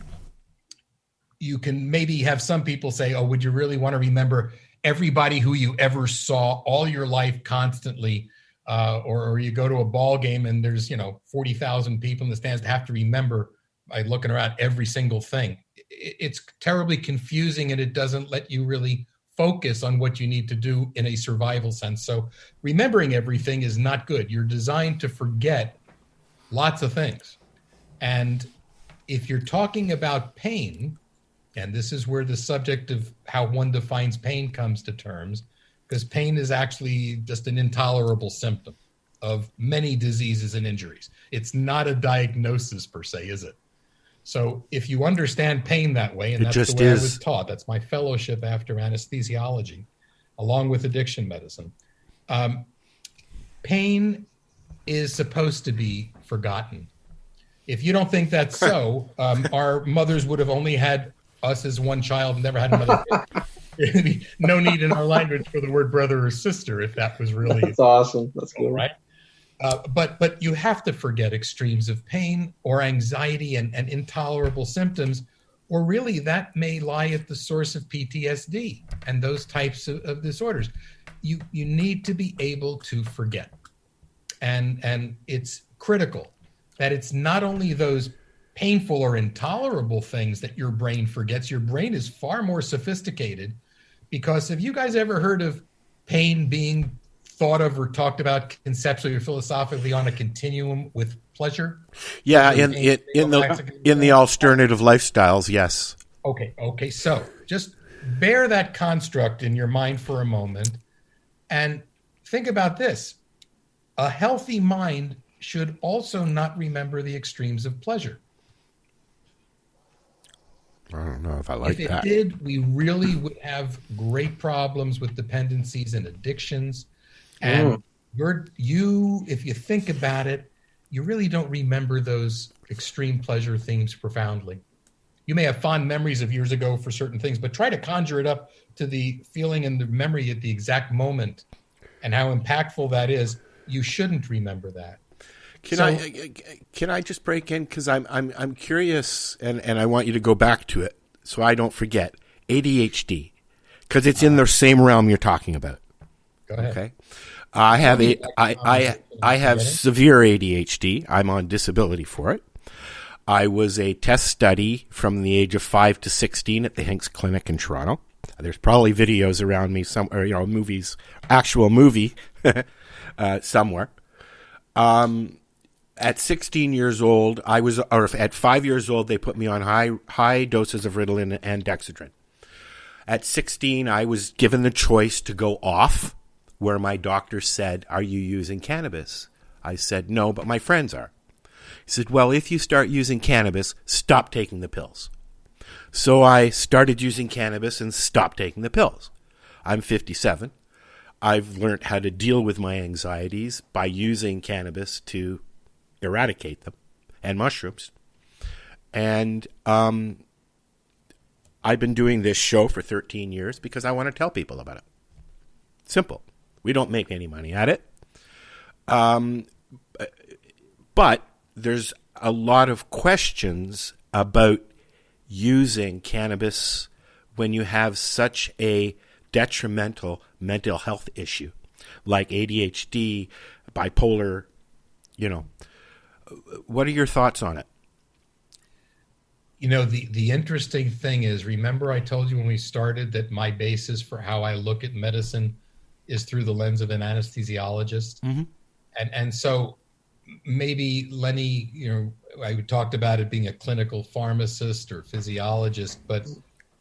you can maybe have some people say, "Oh, would you really want to remember everybody who you ever saw all your life constantly?" Or you go to a ball game and there's 40,000 people in the stands to have to remember by looking around every single thing. It's terribly confusing, and it doesn't let you really focus on what you need to do in a survival sense. So remembering everything is not good. You're designed to forget lots of things. And if you're talking about pain, and this is where the subject of how one defines pain comes to terms, because pain is actually just an intolerable symptom of many diseases and injuries. It's not a diagnosis per se, is it? So if you understand pain that way, and that's the way I was taught, that's my fellowship after anesthesiology, along with addiction medicine, pain is supposed to be forgotten. If you don't think that's so, our mothers would have only had us as one child and never had another kid. There'd be no need in our language for the word brother or sister if that was really... That's awesome. That's cool. Right? But you have to forget extremes of pain or anxiety and intolerable symptoms, or really that may lie at the source of PTSD and those types of disorders. You need to be able to forget. And it's critical that it's not only those painful or intolerable things that your brain forgets. Your brain is far more sophisticated, because have you guys ever heard of pain being thought of or talked about conceptually or philosophically on a continuum with pleasure? Yeah, in the alternative lifestyles, yes. Okay. So just bear that construct in your mind for a moment and think about this. A healthy mind should also not remember the extremes of pleasure. I don't know if I like that. If it did, we really would have great problems with dependencies and addictions. And if you think about it, you really don't remember those extreme pleasure themes profoundly. You may have fond memories of years ago for certain things, but try to conjure it up to the feeling and the memory at the exact moment and how impactful that is. You shouldn't remember that. Can I just break in, because I'm curious, and I want you to go back to it so I don't forget ADHD, because it's in the same realm you're talking about. Go ahead. Okay, I have severe ADHD. I'm on disability for it. I was a test study from the age of 5 to 16 at the Hinks Clinic in Toronto. There's probably videos around me somewhere, movies, actual movie somewhere. At 16 years old, at 5 years old, they put me on high doses of Ritalin and Dexedrine. At 16, I was given the choice to go off, where my doctor said, "Are you using cannabis?" I said, "No, but my friends are." He said, "Well, if you start using cannabis, stop taking the pills." So I started using cannabis and stopped taking the pills. I'm 57. I've learned how to deal with my anxieties by using cannabis to eradicate them, and mushrooms. And I've been doing this show for 13 years because I want to tell people about it. Simple. We don't make any money at it. But there's a lot of questions about using cannabis when you have such a detrimental mental health issue like ADHD, bipolar, What are your thoughts on it? The interesting thing is, remember I told you when we started that my basis for how I look at medicine is through the lens of an anesthesiologist. Mm-hmm. And so maybe Lenny, I talked about it being a clinical pharmacist or physiologist, but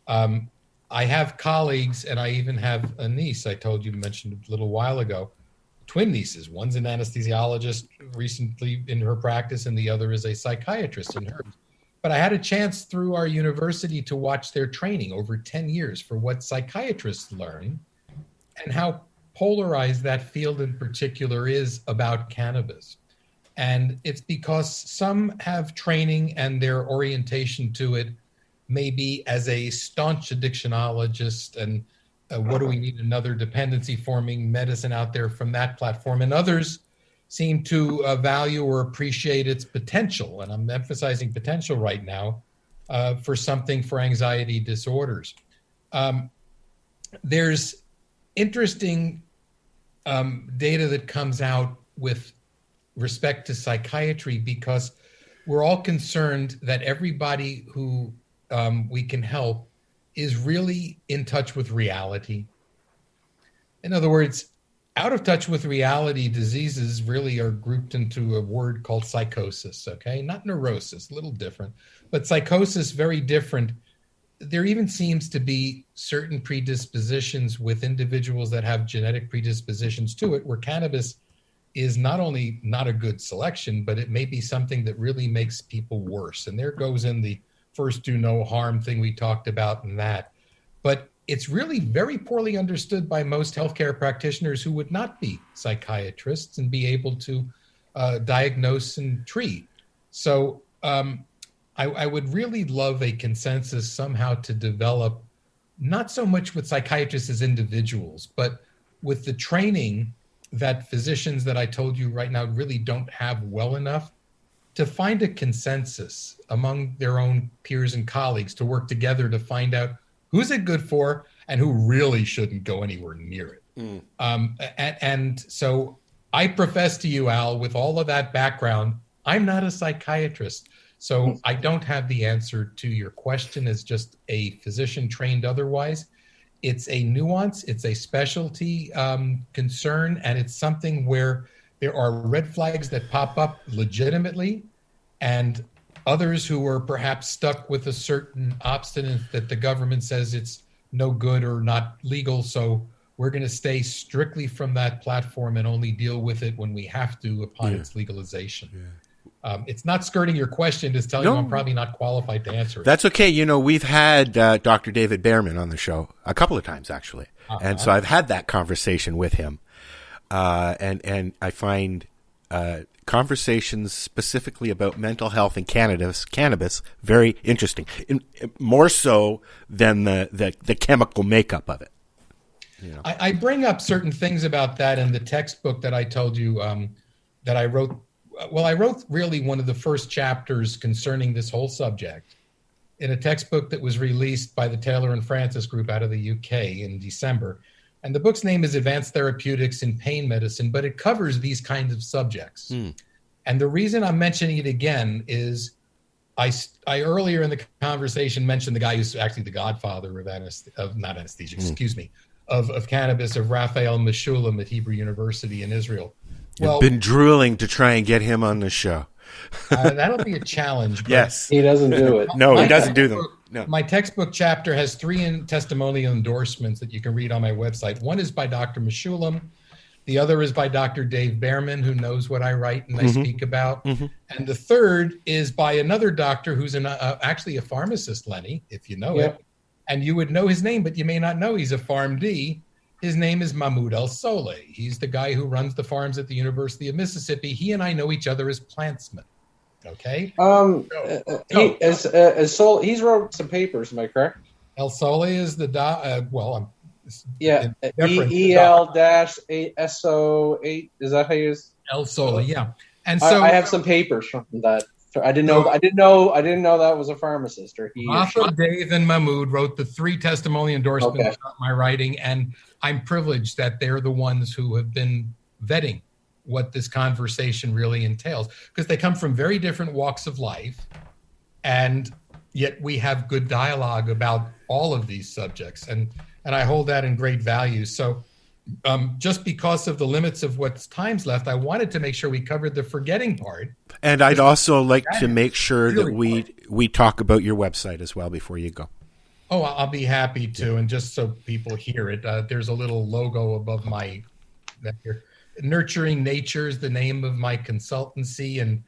I have colleagues, and I even have a niece I mentioned a little while ago, twin nieces. One's an anesthesiologist recently in her practice, and the other is a psychiatrist in hers. But I had a chance through our university to watch their training over 10 years for what psychiatrists learn and how polarized that field in particular is about cannabis. And it's because some have training and their orientation to it may be as a staunch addictionologist and what do we need another dependency forming medicine out there from that platform. And others seem to value or appreciate its potential, and I'm emphasizing potential right now, for something for anxiety disorders. There's interesting data that comes out with respect to psychiatry because we're all concerned that everybody who we can help is really in touch with reality. In other words, out of touch with reality diseases really are grouped into a word called psychosis, okay? Not neurosis, a little different, but psychosis, very different. There even seems to be certain predispositions with individuals that have genetic predispositions to it, where cannabis is not only not a good selection, but it may be something that really makes people worse. And there goes in the first do no harm thing we talked about in that. But it's really very poorly understood by most healthcare practitioners who would not be psychiatrists and be able to diagnose and treat. So I would really love a consensus somehow to develop, not so much with psychiatrists as individuals, but with the training that physicians that I told you right now really don't have well enough, to find a consensus among their own peers and colleagues to work together to find out who's it good for and who really shouldn't go anywhere near it. And so I profess to you, Al, with all of that background, I'm not a psychiatrist. So I don't have the answer to your question as just a physician trained otherwise. It's a nuance, it's a specialty concern, and it's something where there are red flags that pop up legitimately, and others who are perhaps stuck with a certain obstinance that the government says it's no good or not legal. So we're going to stay strictly from that platform and only deal with it when we have to upon its legalization. It's not skirting your question, just telling you I'm probably not qualified to answer it. That's okay. You know, we've had Dr. David Behrman on the show a couple of times, actually. And so I've had that conversation with him. And I find conversations specifically about mental health and cannabis very interesting, more so than the chemical makeup of it. You know. I bring up certain things about that in the textbook that I told you that I wrote. Well, I wrote really one of the first chapters concerning this whole subject in a textbook that was released by the Taylor and Francis group out of the UK in December. And the book's name is Advanced Therapeutics in Pain Medicine, but it covers these kinds of subjects. And the reason I'm mentioning it again is I earlier in the conversation mentioned the guy who's actually the godfather of cannabis, of Raphael Meshulam at Hebrew University in Israel. Well, I've been drooling to try and get him on the show. That'll be a challenge. But yes. He doesn't do it. No, he doesn't do them. No. My textbook chapter has 3 testimonial endorsements that you can read on my website. One is by Dr. Meshulam. The other is by Dr. Dave Behrman, who knows what I write and I speak about. And the third is by another doctor who's actually a pharmacist, Lenny, if you know it. And you would know his name, but you may not know he's a PharmD. His name is Mahmoud El-Soleh. He's the guy who runs the farms at the University of Mississippi. He and I know each other as plantsmen. Okay. He's wrote some papers. Am I correct? El-Soleh is the EL-SO8. Is that how you use El-Soleh? Yeah. And so I have some papers from that. I didn't know that was a pharmacist. Or Dave and Mahmoud wrote the 3 testimonial endorsements of my writing, and I'm privileged that they're the ones who have been vetting what this conversation really entails, because they come from very different walks of life, and yet we have good dialogue about all of these subjects, and I hold that in great value. So just because of the limits of what's time's left, I wanted to make sure we covered the forgetting part. And I'd also like to make sure that we talk about your website as well before you go. Oh, I'll be happy to. And just so people hear it, there's a little logo above my here. Nurturing Nature is the name of my consultancy. And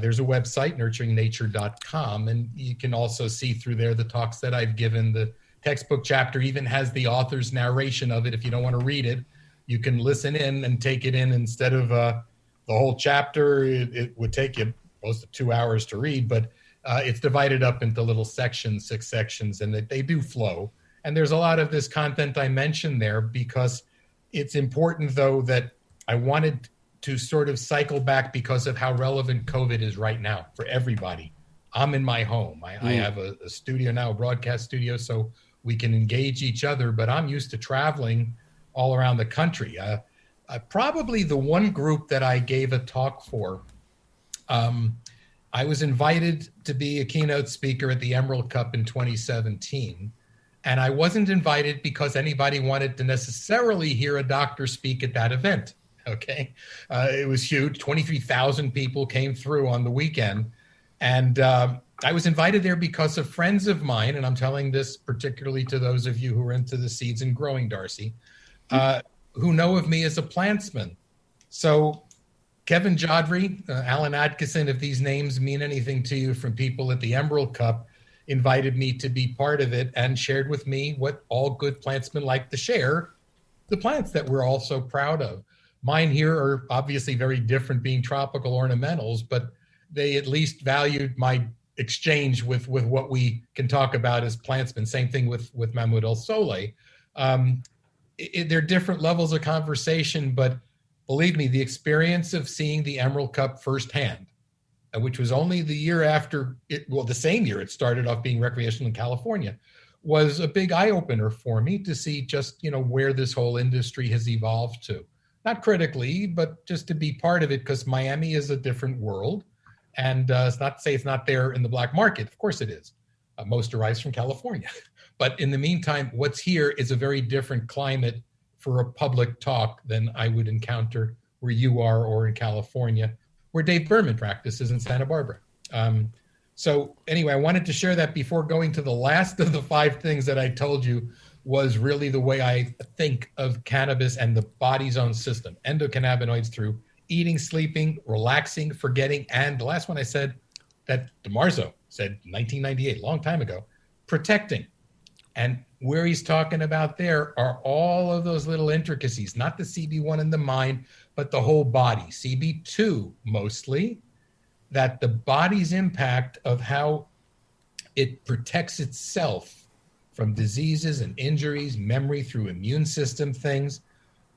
There's a website, nurturingnature.com, and you can also see through there the talks that I've given. The textbook chapter even has the author's narration of it. If you don't want to read it, you can listen in and take it in instead of the whole chapter. It would take you close to 2 hours to read, but it's divided up into little sections, 6 sections, and they do flow. And there's a lot of this content I mentioned there because it's important, though, that I wanted to sort of cycle back because of how relevant COVID is right now for everybody. I'm in my home. I have a studio now, a broadcast studio, so we can engage each other, but I'm used to traveling all around the country. Probably the one group that I gave a talk for, I was invited to be a keynote speaker at the Emerald Cup in 2017. And I wasn't invited because anybody wanted to necessarily hear a doctor speak at that event. Okay. It was huge. 23,000 people came through on the weekend. And I was invited there because of friends of mine, and I'm telling this particularly to those of you who are into the seeds and growing, Darcy, who know of me as a plantsman. So Kevin Jodry, Alan Atkinson, if these names mean anything to you from people at the Emerald Cup, invited me to be part of it and shared with me what all good plantsmen like to share, the plants that we're all so proud of. Mine here are obviously very different, being tropical ornamentals, but they at least valued my exchange with what we can talk about as plantsmen. Same thing with Mahmoud El Soleh. They're different levels of conversation, but believe me, the experience of seeing the Emerald Cup firsthand, which was only the year after the same year it started off being recreational in California, was a big eye-opener for me to see just, where this whole industry has evolved to. Not critically, but just to be part of it, because Miami is a different world. And it's not to say it's not there in the black market. Of course it is. Most arrives from California. But in the meantime, what's here is a very different climate for a public talk than I would encounter where you are or in California, where Dave Berman practices in Santa Barbara. So anyway, I wanted to share that before going to the last of the 5 things that I told you was really the way I think of cannabis and the body's own system, endocannabinoids through eating, sleeping, relaxing, forgetting, and the last one I said that DeMarzo said 1998, long time ago, protecting. And where he's talking about there are all of those little intricacies, not the CB1 in the mind, but the whole body, CB2 mostly, that the body's impact of how it protects itself from diseases and injuries, memory through immune system things,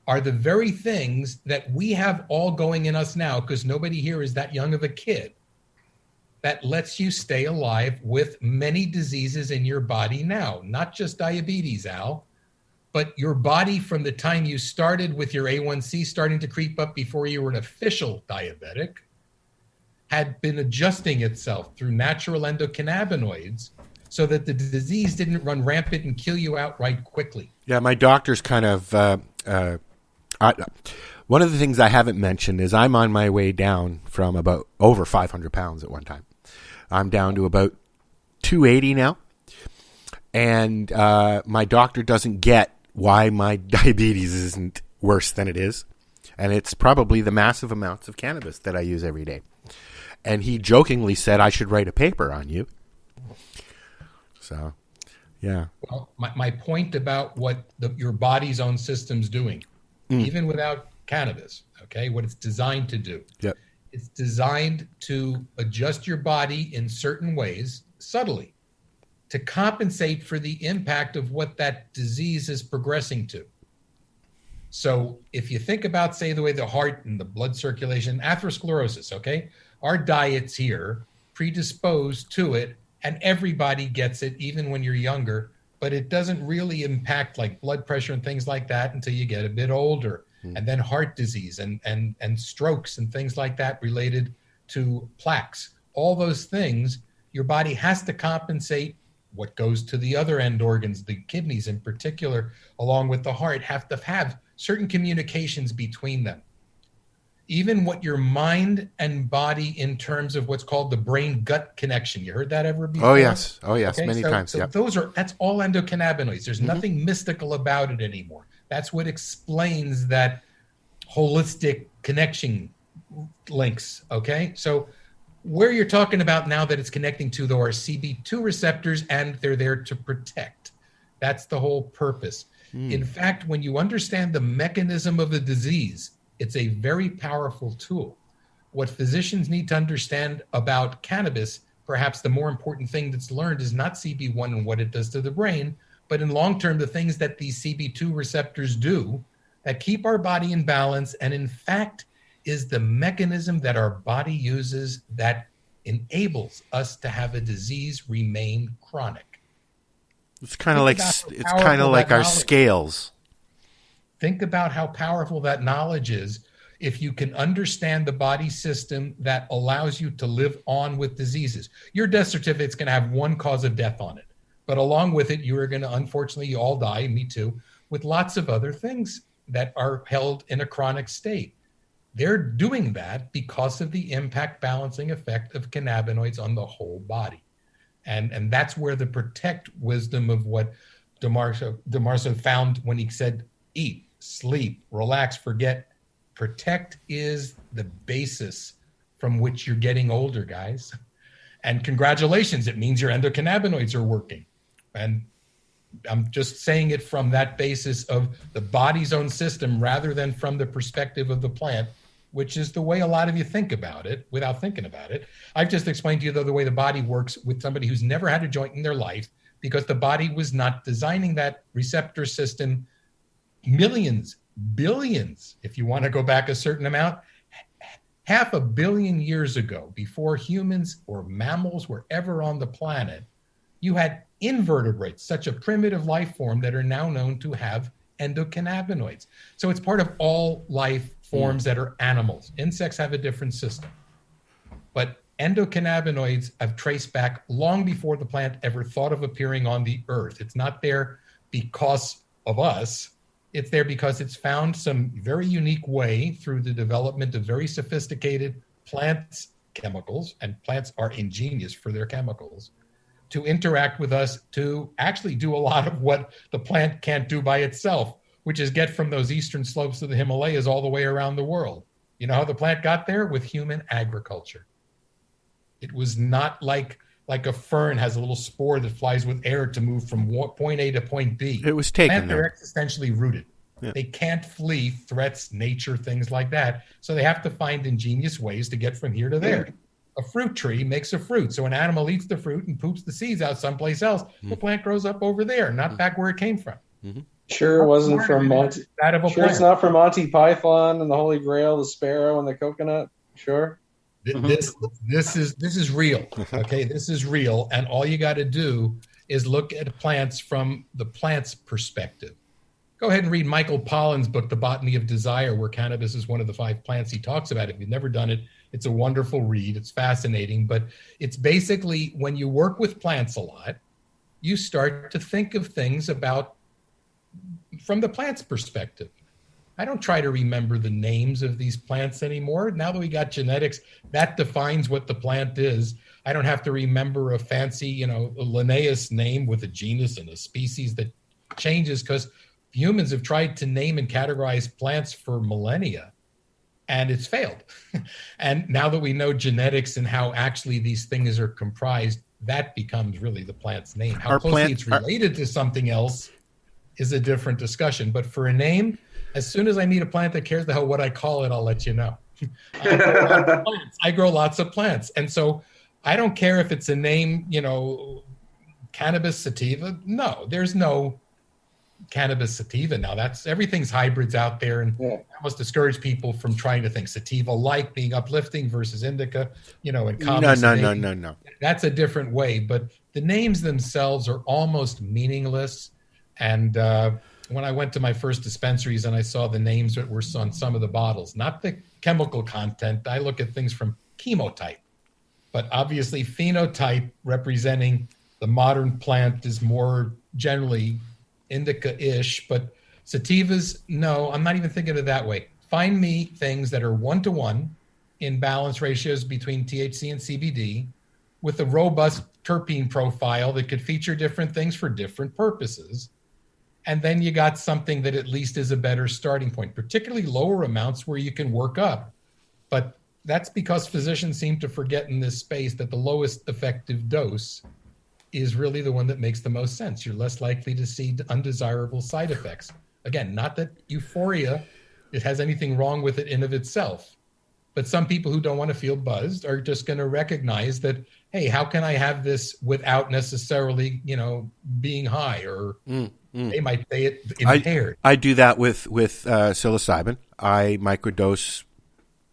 are the very things that we have all going in us now, because nobody here is that young of a kid, that lets you stay alive with many diseases in your body now, not just diabetes, Al, but your body from the time you started with your A1C starting to creep up before you were an official diabetic, had been adjusting itself through natural endocannabinoids so that the disease didn't run rampant and kill you outright quickly. Yeah, my doctor's kind of... one of the things I haven't mentioned is I'm on my way down from about over 500 pounds at one time. I'm down to about 280 now. And my doctor doesn't get why my diabetes isn't worse than it is. And it's probably the massive amounts of cannabis that I use every day. And he jokingly said I should write a paper on you. So, yeah. Well, my point about what your body's own system's doing, even without cannabis, okay, what it's designed to do. Yep. It's designed to adjust your body in certain ways, subtly, to compensate for the impact of what that disease is progressing to. So if you think about, say, the way the heart and the blood circulation, atherosclerosis, okay, our diets here predispose to it, and everybody gets it, even when you're younger, but it doesn't really impact like blood pressure and things like that until you get a bit older. And then heart disease and strokes and things like that related to plaques. All those things, your body has to compensate. What goes to the other end organs, the kidneys in particular, along with the heart, have to have certain communications between them. Even what your mind and body in terms of what's called the brain-gut connection. You heard that ever before? Oh, yes. Okay, many so, times. So yep. that's all endocannabinoids. There's nothing mystical about it anymore. That's what explains that holistic connection links, okay? So Where you're talking about now that it's connecting to, though, are CB2 receptors, and they're there to protect. That's the whole purpose. In fact, when you understand the mechanism of the disease, it's a very powerful tool. What physicians need to understand about cannabis, perhaps the more important thing that's learned is not CB1 and what it does to the brain, but in long term, the things that these CB2 receptors do that keep our body in balance, and in fact is the mechanism that our body uses that enables us to have a disease remain chronic. It's kind of like our scales. Think about how powerful that knowledge is. If you can understand the body system that allows you to live on with diseases, your death certificate's going to have one cause of death on it. But along with it, you are going to, unfortunately, you all die, me too, with lots of other things that are held in a chronic state. They're doing that because of the impact balancing effect of cannabinoids on the whole body. And that's where the protect wisdom of what DeMarso found when he said, eat, sleep, relax, forget. Protect is the basis from which you're getting older, guys. And congratulations, it means your endocannabinoids are working. And I'm just saying it from that basis of the body's own system rather than from the perspective of the plant, which is the way a lot of you think about it without thinking about it. I've just explained to you, though, the way the body works with somebody who's never had a joint in their life, because the body was not designing that receptor system millions, billions, if you want to go back a certain amount, 500 million years ago, before humans or mammals were ever on the planet. You had invertebrates, such a primitive life form that are now known to have endocannabinoids. So it's part of all life forms that are animals. Insects have a different system. But endocannabinoids have traced back long before the plant ever thought of appearing on the earth. It's not there because of us. It's there because it's found some very unique way through the development of very sophisticated plants chemicals, and plants are ingenious for their chemicals, to interact with us to actually do a lot of what the plant can't do by itself, which is get from those eastern slopes of the Himalayas all the way around the world. You know how the plant got there? With human agriculture. It was not like a fern has a little spore that flies with air to move from point A to point B. It was taken there. They're existentially rooted. Yeah. They can't flee threats, nature, things like that. So they have to find ingenious ways to get from here to there. A fruit tree makes a fruit. So an animal eats the fruit and poops the seeds out someplace else. The plant grows up over there, not back where it came from. Sure, it wasn't from Monty. Sure, it's not from Monty Python and the Holy Grail, the sparrow and the coconut. Sure. This is real. Okay, this is real, and all you got to do is look at plants from the plant's perspective. Go ahead and read Michael Pollan's book, The Botany of Desire, where cannabis is one of the 5 plants he talks about. If you've never done it, it's a wonderful read. It's fascinating, but it's basically when you work with plants a lot, you start to think of things about from the plant's perspective. I don't try to remember the names of these plants anymore. Now that we got genetics, that defines what the plant is. I don't have to remember a fancy, a Linnaeus name with a genus and a species that changes, because humans have tried to name and categorize plants for millennia, and it's failed. And now that we know genetics and how actually these things are comprised, that becomes really the plant's name. How closely it's related to something else is a different discussion. But for a name, as soon as I meet a plant that cares the hell what I call it, I'll let you know. I grow lots of plants. And so I don't care if it's a name, cannabis sativa. No, there's no cannabis sativa now. Everything's hybrids out there, and I must discourage people from trying to think sativa like being uplifting versus indica, and No. That's a different way, but the names themselves are almost meaningless. And when I went to my first dispensaries and I saw the names that were on some of the bottles, not the chemical content, I look at things from chemotype, but obviously phenotype representing the modern plant is more generally indica-ish, but sativas, no, I'm not even thinking of it that way. Find me things that are 1-to-1 in balance ratios between THC and CBD with a robust terpene profile that could feature different things for different purposes. And then you got something that at least is a better starting point, particularly lower amounts where you can work up. But that's because physicians seem to forget in this space that the lowest effective dose is really the one that makes the most sense. You're less likely to see undesirable side effects. Again, not that euphoria, it has anything wrong with it in of itself. But some people who don't want to feel buzzed are just going to recognize that, hey, how can I have this without necessarily, being high, or they might say it impaired. I do that with psilocybin. I microdose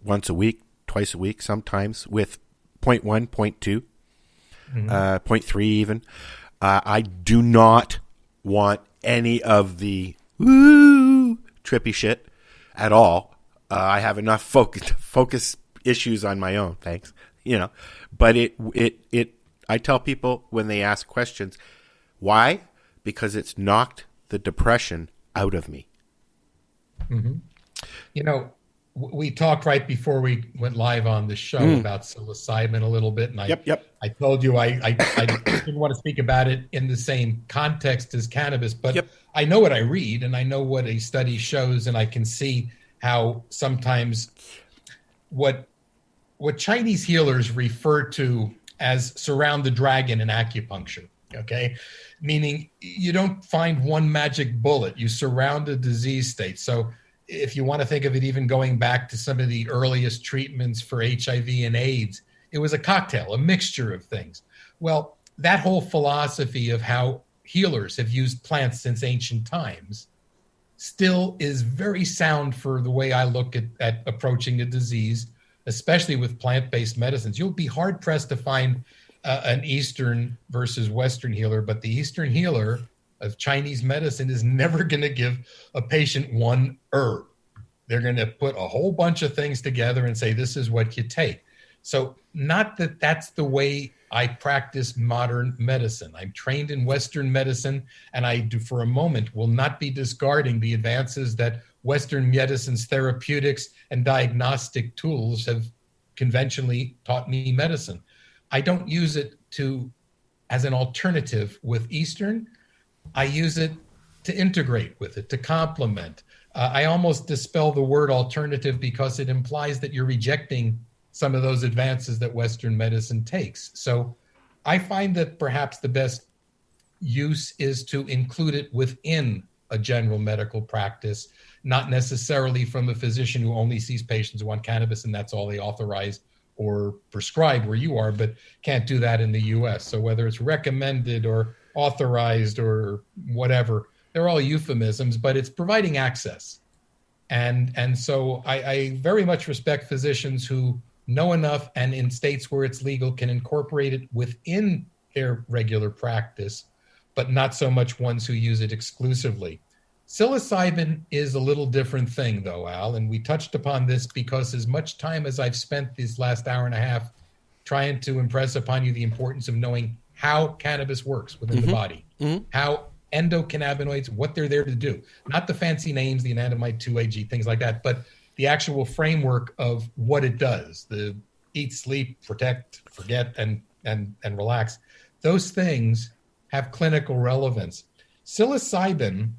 once a week, twice a week, sometimes with 0.1, 0.2, 0.3 even. I do not want any of the trippy shit at all. I have enough focus issues on my own, thanks. But I tell people when they ask questions, why? Because it's knocked the depression out of me. Mm-hmm. We talked right before we went live on the show about psilocybin a little bit, and I told you I didn't want to speak about it in the same context as cannabis, but I know what I read, and I know what a study shows, and I can see how sometimes what Chinese healers refer to as surround the dragon in acupuncture, okay? Meaning you don't find one magic bullet, you surround a disease state. So if you want to think of it even going back to some of the earliest treatments for HIV and AIDS, it was a cocktail, a mixture of things. Well, that whole philosophy of how healers have used plants since ancient times still is very sound for the way I look at approaching a disease, especially with plant-based medicines. You'll be hard-pressed to find an Eastern versus Western healer, but the Eastern healer of Chinese medicine is never going to give a patient one herb. They're going to put a whole bunch of things together and say, this is what you take. So not that that's the way I practice modern medicine. I'm trained in Western medicine, and I do, for a moment, will not be discarding the advances that Western medicine's therapeutics and diagnostic tools have conventionally taught me medicine. I don't use it as an alternative with Eastern. I use it to integrate with it, to complement. I almost dispel the word alternative because it implies that you're rejecting some of those advances that Western medicine takes. So I find that perhaps the best use is to include it within a general medical practice, not necessarily from a physician who only sees patients who want cannabis and that's all they authorize or prescribe where you are, but can't do that in the US. So whether it's recommended or authorized or whatever, they're all euphemisms, but it's providing access. And so I very much respect physicians who know enough, and in states where it's legal can incorporate it within their regular practice, but not so much ones who use it exclusively. Psilocybin is a little different thing though, Al, and we touched upon this because as much time as I've spent this last hour and a half trying to impress upon you the importance of knowing how cannabis works within the body, how endocannabinoids, what they're there to do, not the fancy names, the anandamide 2-AG, things like that, but the actual framework of what it does, the eat, sleep, protect, forget, and relax. Those things have clinical relevance. Psilocybin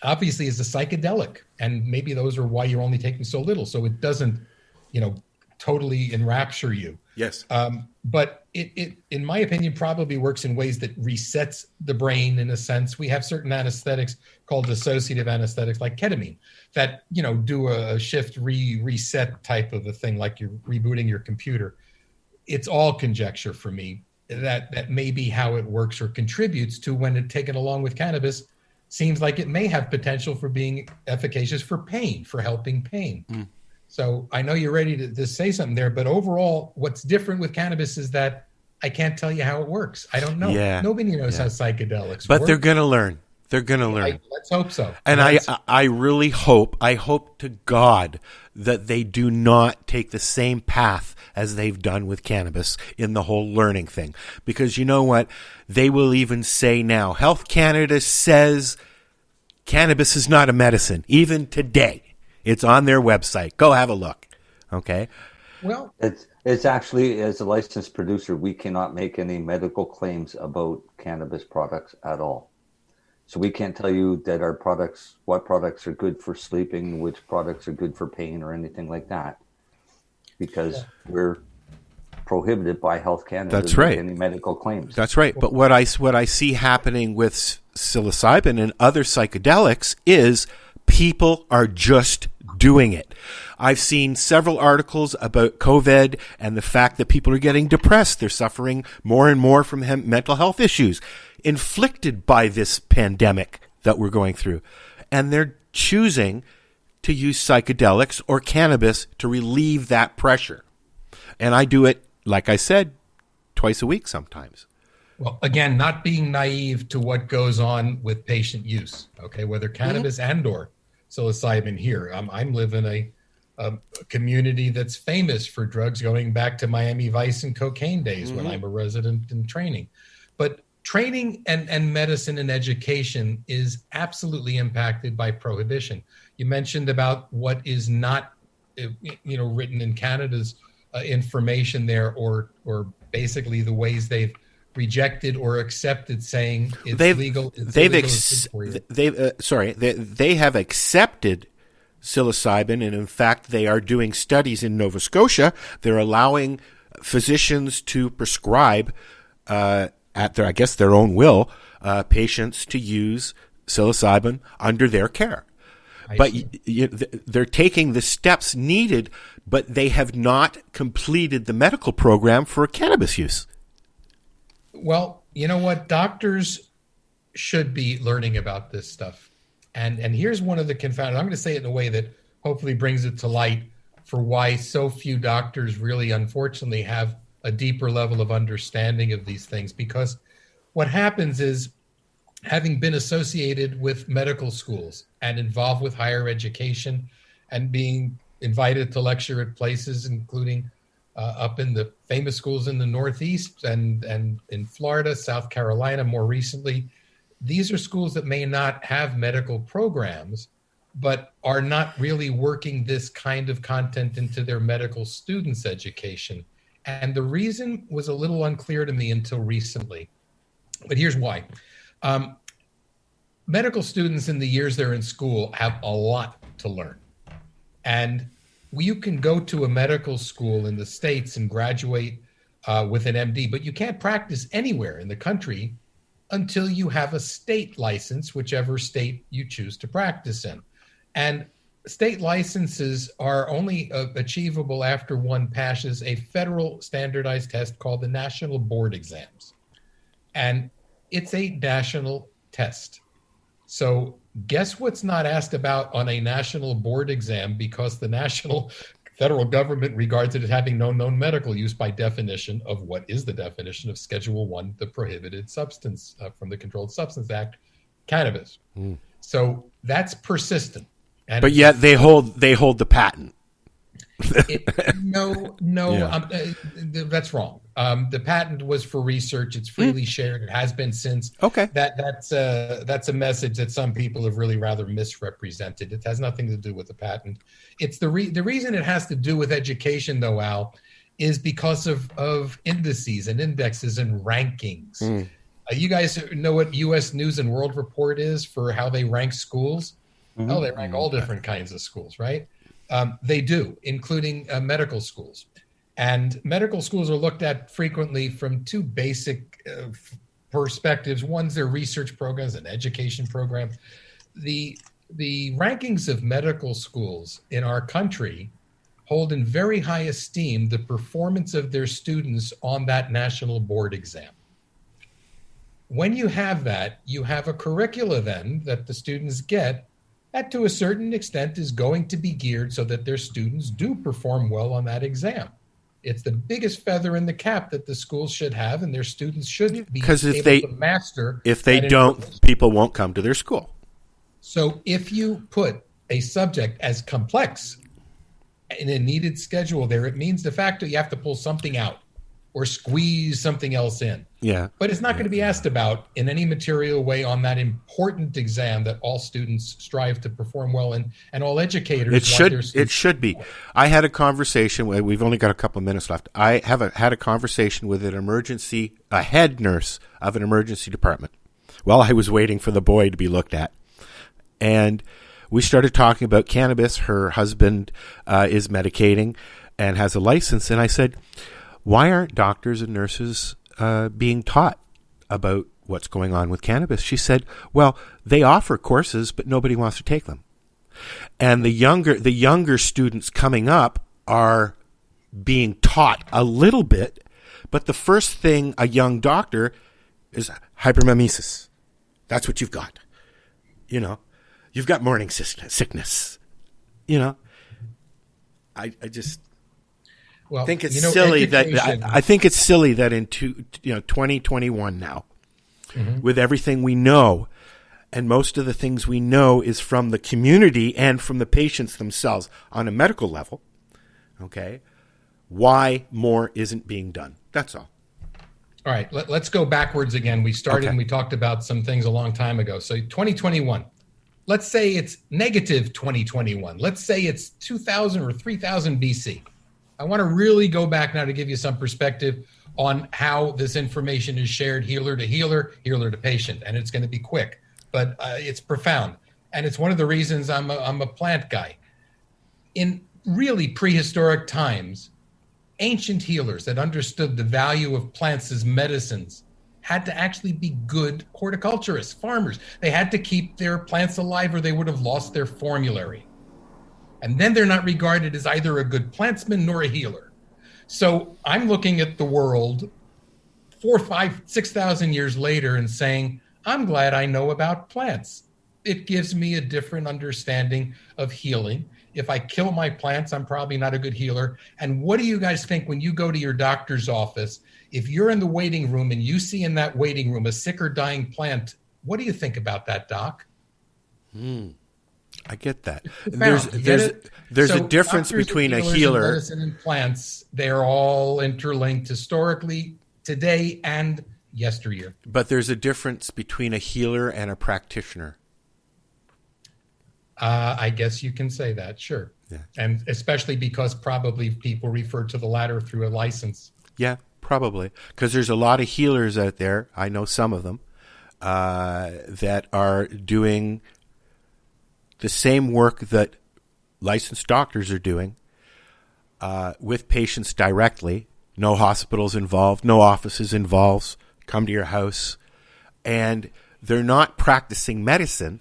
obviously is a psychedelic, and maybe those are why you're only taking so little. So it doesn't, totally enrapture you. Yes. But it, in my opinion, probably works in ways that resets the brain in a sense. We have certain anesthetics called dissociative anesthetics like ketamine that, do a shift reset type of a thing, like you're rebooting your computer. It's all conjecture for me that may be how it works or contributes to when it taken along with cannabis. Seems like it may have potential for being efficacious for pain, for helping pain. So I know you're ready to say something there, but overall, what's different with cannabis is that I can't tell you how it works. I don't know. Yeah. Nobody knows how psychedelics but work. they're going to learn. They're going to learn. Let's hope so. And I really hope to God that they do not take the same path as they've done with cannabis in the whole learning thing. Because you know what? They will even say now, Health Canada says cannabis is not a medicine, even today. It's on their website. Go have a look. Okay? Well, it's actually, as a licensed producer, we cannot make any medical claims about cannabis products at all. So we can't tell you that what products are good for sleeping, which products are good for pain or anything like that. because we're prohibited by Health Canada. That's to make right. Any medical claims. That's right. But what I see happening with psilocybin and other psychedelics is people are just doing it. I've seen several articles about COVID and the fact that people are getting depressed. They're suffering more and more from mental health issues inflicted by this pandemic that we're going through. And they're choosing to use psychedelics or cannabis to relieve that pressure. And I do it, like I said, twice a week sometimes. Well, again, not being naive to what goes on with patient use, okay, whether cannabis and or psilocybin here. I live in a community that's famous for drugs going back to Miami Vice and cocaine days when I'm a resident in training. But training and medicine and education is absolutely impacted by prohibition. You mentioned about what is not, written in Canada's information there, or basically the ways they've rejected or accepted saying it's legal. They have accepted psilocybin, and in fact, they are doing studies in Nova Scotia. They're allowing physicians to prescribe at their own will, patients to use psilocybin under their care. But they're taking the steps needed, but they have not completed the medical program for cannabis use. Well, you know what? Doctors should be learning about this stuff. And here's one of the confounders. I'm going to say it in a way that hopefully brings it to light for why so few doctors really, unfortunately, have a deeper level of understanding of these things. Because what happens is, having been associated with medical schools and involved with higher education and being invited to lecture at places, including up in the famous schools in the Northeast and in Florida, South Carolina, more recently, these are schools that may not have medical programs, but are not really working this kind of content into their medical students' education. And the reason was a little unclear to me until recently, but here's why. Medical students in the years they're in school have a lot to learn. And you can go to a medical school in the States and graduate with an MD, but you can't practice anywhere in the country until you have a state license, whichever state you choose to practice in. And state licenses are only achievable after one passes a federal standardized test called the National Board Exams. And it's a national test. So guess what's not asked about on a national board exam, because the national federal government regards it as having no known medical use by definition of what is the definition of Schedule I, the prohibited substance from the Controlled Substance Act, cannabis. So that's persistent. And but yet they hold the patent. That's wrong. The patent was for research. It's freely shared. It has been since. Okay. That's a message that some people have really rather misrepresented. It has nothing to do with the patent. It's the reason it has to do with education, though, Al, is because of indices and indexes and rankings. You guys know what U.S. News and World Report is for how they rank schools? Oh, they rank all different kinds of schools, right? They do, including medical schools. And medical schools are looked at frequently from two basic perspectives. One's their research programs and education program. The rankings of medical schools in our country hold in very high esteem the performance of their students on that national board exam. When you have that, you have a curricula then that the students get that to a certain extent is going to be geared so that their students do perform well on that exam. It's the biggest feather in the cap that the schools should have, and their students should be able to master. If they don't, people won't come to their school. So if you put a subject as complex in a needed schedule there, it means de facto you have to pull something out or squeeze something else in. Yeah. But it's not going to be asked about in any material way on that important exam that all students strive to perform well in, and all educators It should be. I had a conversation. We've only got a couple of minutes left. I had a conversation with a head nurse of an emergency department while I was waiting for the boy to be looked at. And we started talking about cannabis. Her husband is medicating. and has a license. And I said, why aren't doctors and nurses being taught about what's going on with cannabis? She said, well, they offer courses, but nobody wants to take them. And the younger students coming up are being taught a little bit, but the first thing a young doctor is hypermemesis. That's what you've got. You know, you've got morning sickness. You know, I just think it's silly that I think it's silly that in 2021 now, with everything we know, and most of the things we know is from the community and from the patients themselves on a medical level. Okay, why more isn't being done? That's all. All right, let's go backwards again. We started and we talked about some things a long time ago. So 2021, let's say it's negative 2021. Let's say it's 2000 or 3000 BC. I want to really go back now to give you some perspective on how this information is shared healer to healer, healer to patient. And it's going to be quick, but it's profound. And it's one of the reasons I'm a plant guy. In really prehistoric times, ancient healers that understood the value of plants as medicines had to actually be good horticulturists, farmers. They had to keep their plants alive or they would have lost their formulary. And then they're not regarded as either a good plantsman nor a healer. So I'm looking at the world 4,000, 5,000, 6,000 years later and saying, I'm glad I know about plants. It gives me a different understanding of healing. If I kill my plants, I'm probably not a good healer. And what do you guys think when you go to your doctor's office? If you're in the waiting room and you see in that waiting room a sick or dying plant, what do you think about that, Doc? I get that. There's a difference between a healer. Medicine and plants, they're all interlinked historically, today and yesteryear. But there's a difference between a healer and a practitioner. I guess you can say that, sure. Yeah. And especially because probably people refer to the latter through a license. Yeah, probably. Because there's a lot of healers out there, I know some of them, that are doing the same work that licensed doctors are doing with patients directly. No hospitals involved, no offices involved, come to your house. And they're not practicing medicine.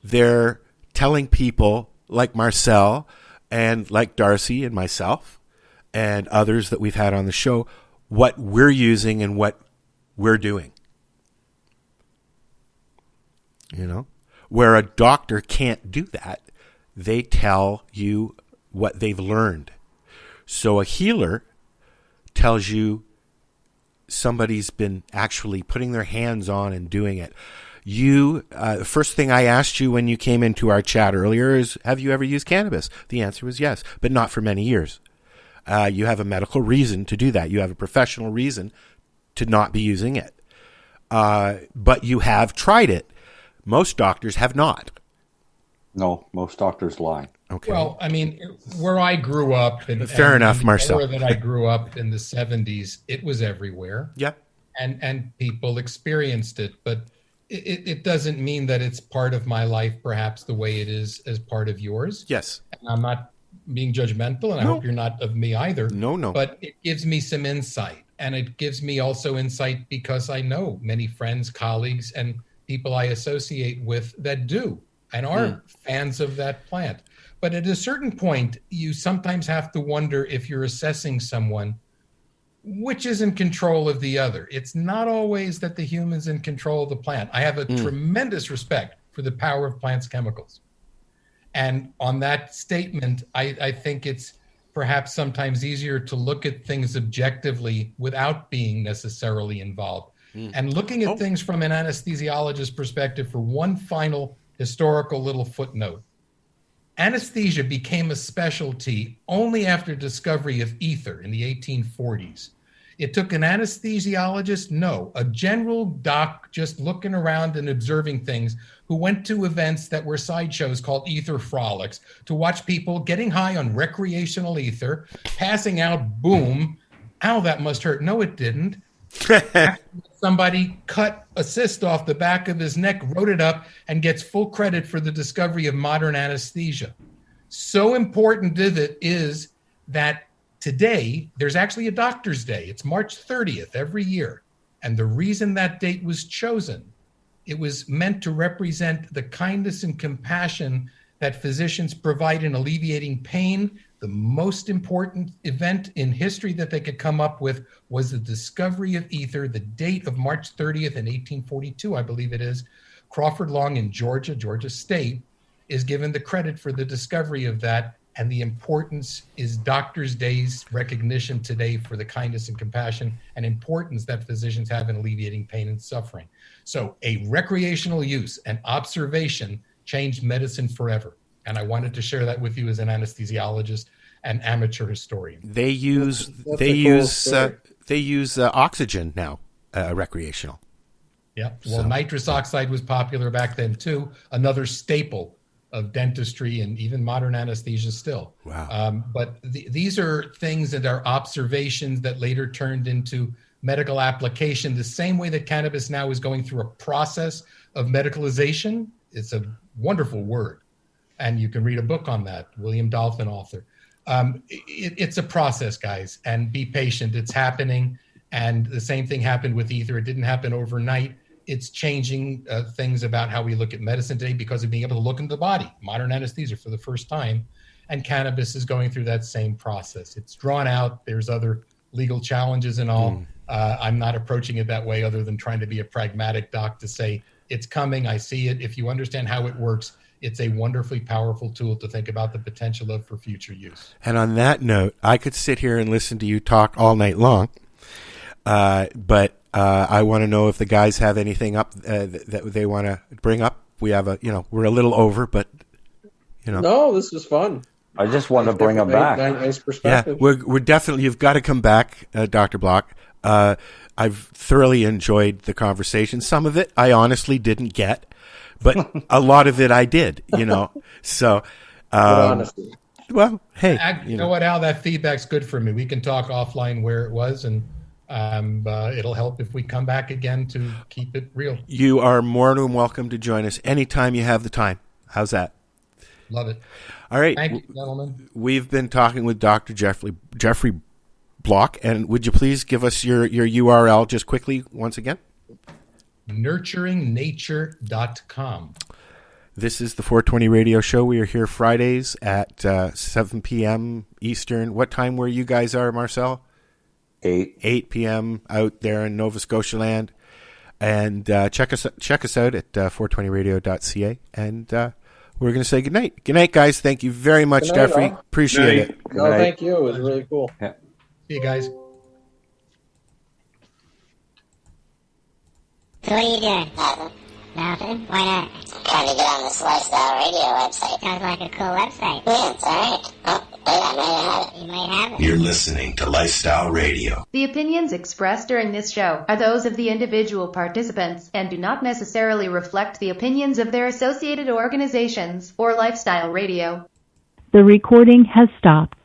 They're telling people like Marcel and like Darcy and myself and others that we've had on the show what we're using and what we're doing. You know? Where a doctor can't do that, they tell you what they've learned. So a healer tells you somebody's been actually putting their hands on and doing it. The first thing I asked you when you came into our chat earlier is, have you ever used cannabis? The answer was yes, but not for many years. You have a medical reason to do that. You have a professional reason to not be using it. But you have tried it. Most doctors have not. No, most doctors lie. Okay. Well, I mean, where I grew up, fair enough, Marcel. Where that I grew up in the 70s, it was everywhere. Yeah. And people experienced it, but it doesn't mean that it's part of my life, perhaps the way it is as part of yours. Yes. And I'm not being judgmental, and I hope you're not of me either. No. But it gives me some insight, and it gives me also insight because I know many friends, colleagues, and people I associate with that do and are fans of that plant. But at a certain point, you sometimes have to wonder if you're assessing someone which is in control of the other. It's not always that the human's in control of the plant. I have a tremendous respect for the power of plants' chemicals. And on that statement, I think it's perhaps sometimes easier to look at things objectively without being necessarily involved. And looking at things from an anesthesiologist's perspective, for one final historical little footnote. Anesthesia became a specialty only after discovery of ether in the 1840s. It took an anesthesiologist, no, a general doc just looking around and observing things, who went to events that were sideshows called ether frolics to watch people getting high on recreational ether, passing out, boom, ow, that must hurt. No, it didn't. Somebody cut a cyst off the back of his neck, wrote it up, and gets full credit for the discovery of modern anesthesia. So important is it is that Today, there's actually a Doctor's Day. It's March 30th every year. And the reason that date was chosen, it was meant to represent the kindness and compassion that physicians provide in alleviating pain. The most important event in history that they could come up with was the discovery of ether, the date of March 30th in 1842, I believe it is. Crawford Long in Georgia State, is given the credit for the discovery of that. And the importance is Doctors' Day's recognition today for the kindness and compassion and importance that physicians have in alleviating pain and suffering. So a recreational use and observation changed medicine forever. And I wanted to share that with you as an anesthesiologist and amateur historian. They use oxygen now, recreational. Yeah. Well, nitrous oxide was popular back then too. Another staple of dentistry and even modern anesthesia still. Wow. But these are things that are observations that later turned into medical application, the same way that cannabis now is going through a process of medicalization. It's a wonderful word. And you can read a book on that, William Dolphin, author. It's a process, guys, and be patient. It's happening. And the same thing happened with ether. It didn't happen overnight. It's changing things about how we look at medicine today because of being able to look into the body. Modern anesthesia for the first time. And cannabis is going through that same process. It's drawn out. There's other legal challenges and all. I'm not approaching it that way other than trying to be a pragmatic doc to say, it's coming. I see it. If you understand how it works, it's a wonderfully powerful tool to think about the potential of for future use. And on that note, I could sit here and listen to you talk all night long. But I want to know if the guys have anything up that they want to bring up. We have we're a little over, but No, this was fun. I just want to bring them back. Nice perspective. Yeah, we're definitely. You've got to come back, Dr. Block. I've thoroughly enjoyed the conversation. Some of it I honestly didn't get, but a lot of it I did. So. Honesty. Well, hey, you know what, Al? That feedback's good for me. We can talk offline where it was, and it'll help if we come back again to keep it real. You are more than welcome to join us anytime you have the time. How's that? Love it. All right. Thank you, gentlemen. We've been talking with Dr. Jeffrey Block, and would you please give us your URL just quickly once again? nurturingnature.com. This is the 420 Radio Show. We are here Fridays at 7 p.m. Eastern. What time where you guys are, Marcel? 8 p.m. out there in Nova Scotia land. And check us out at 420radio.ca. And we're going to say goodnight. Good night, guys. Thank you very much, Jeffrey. All. Appreciate it. No, thank you. It was really cool. Yeah. See you guys. So what are you doing? Nothing? Why not? Trying to get on this Lifestyle Radio website. Sounds like a cool website. Yeah, it's alright. Oh, wait, I might have it. You might have it. You're listening to Lifestyle Radio. The opinions expressed during this show are those of the individual participants and do not necessarily reflect the opinions of their associated organizations or Lifestyle Radio. The recording has stopped.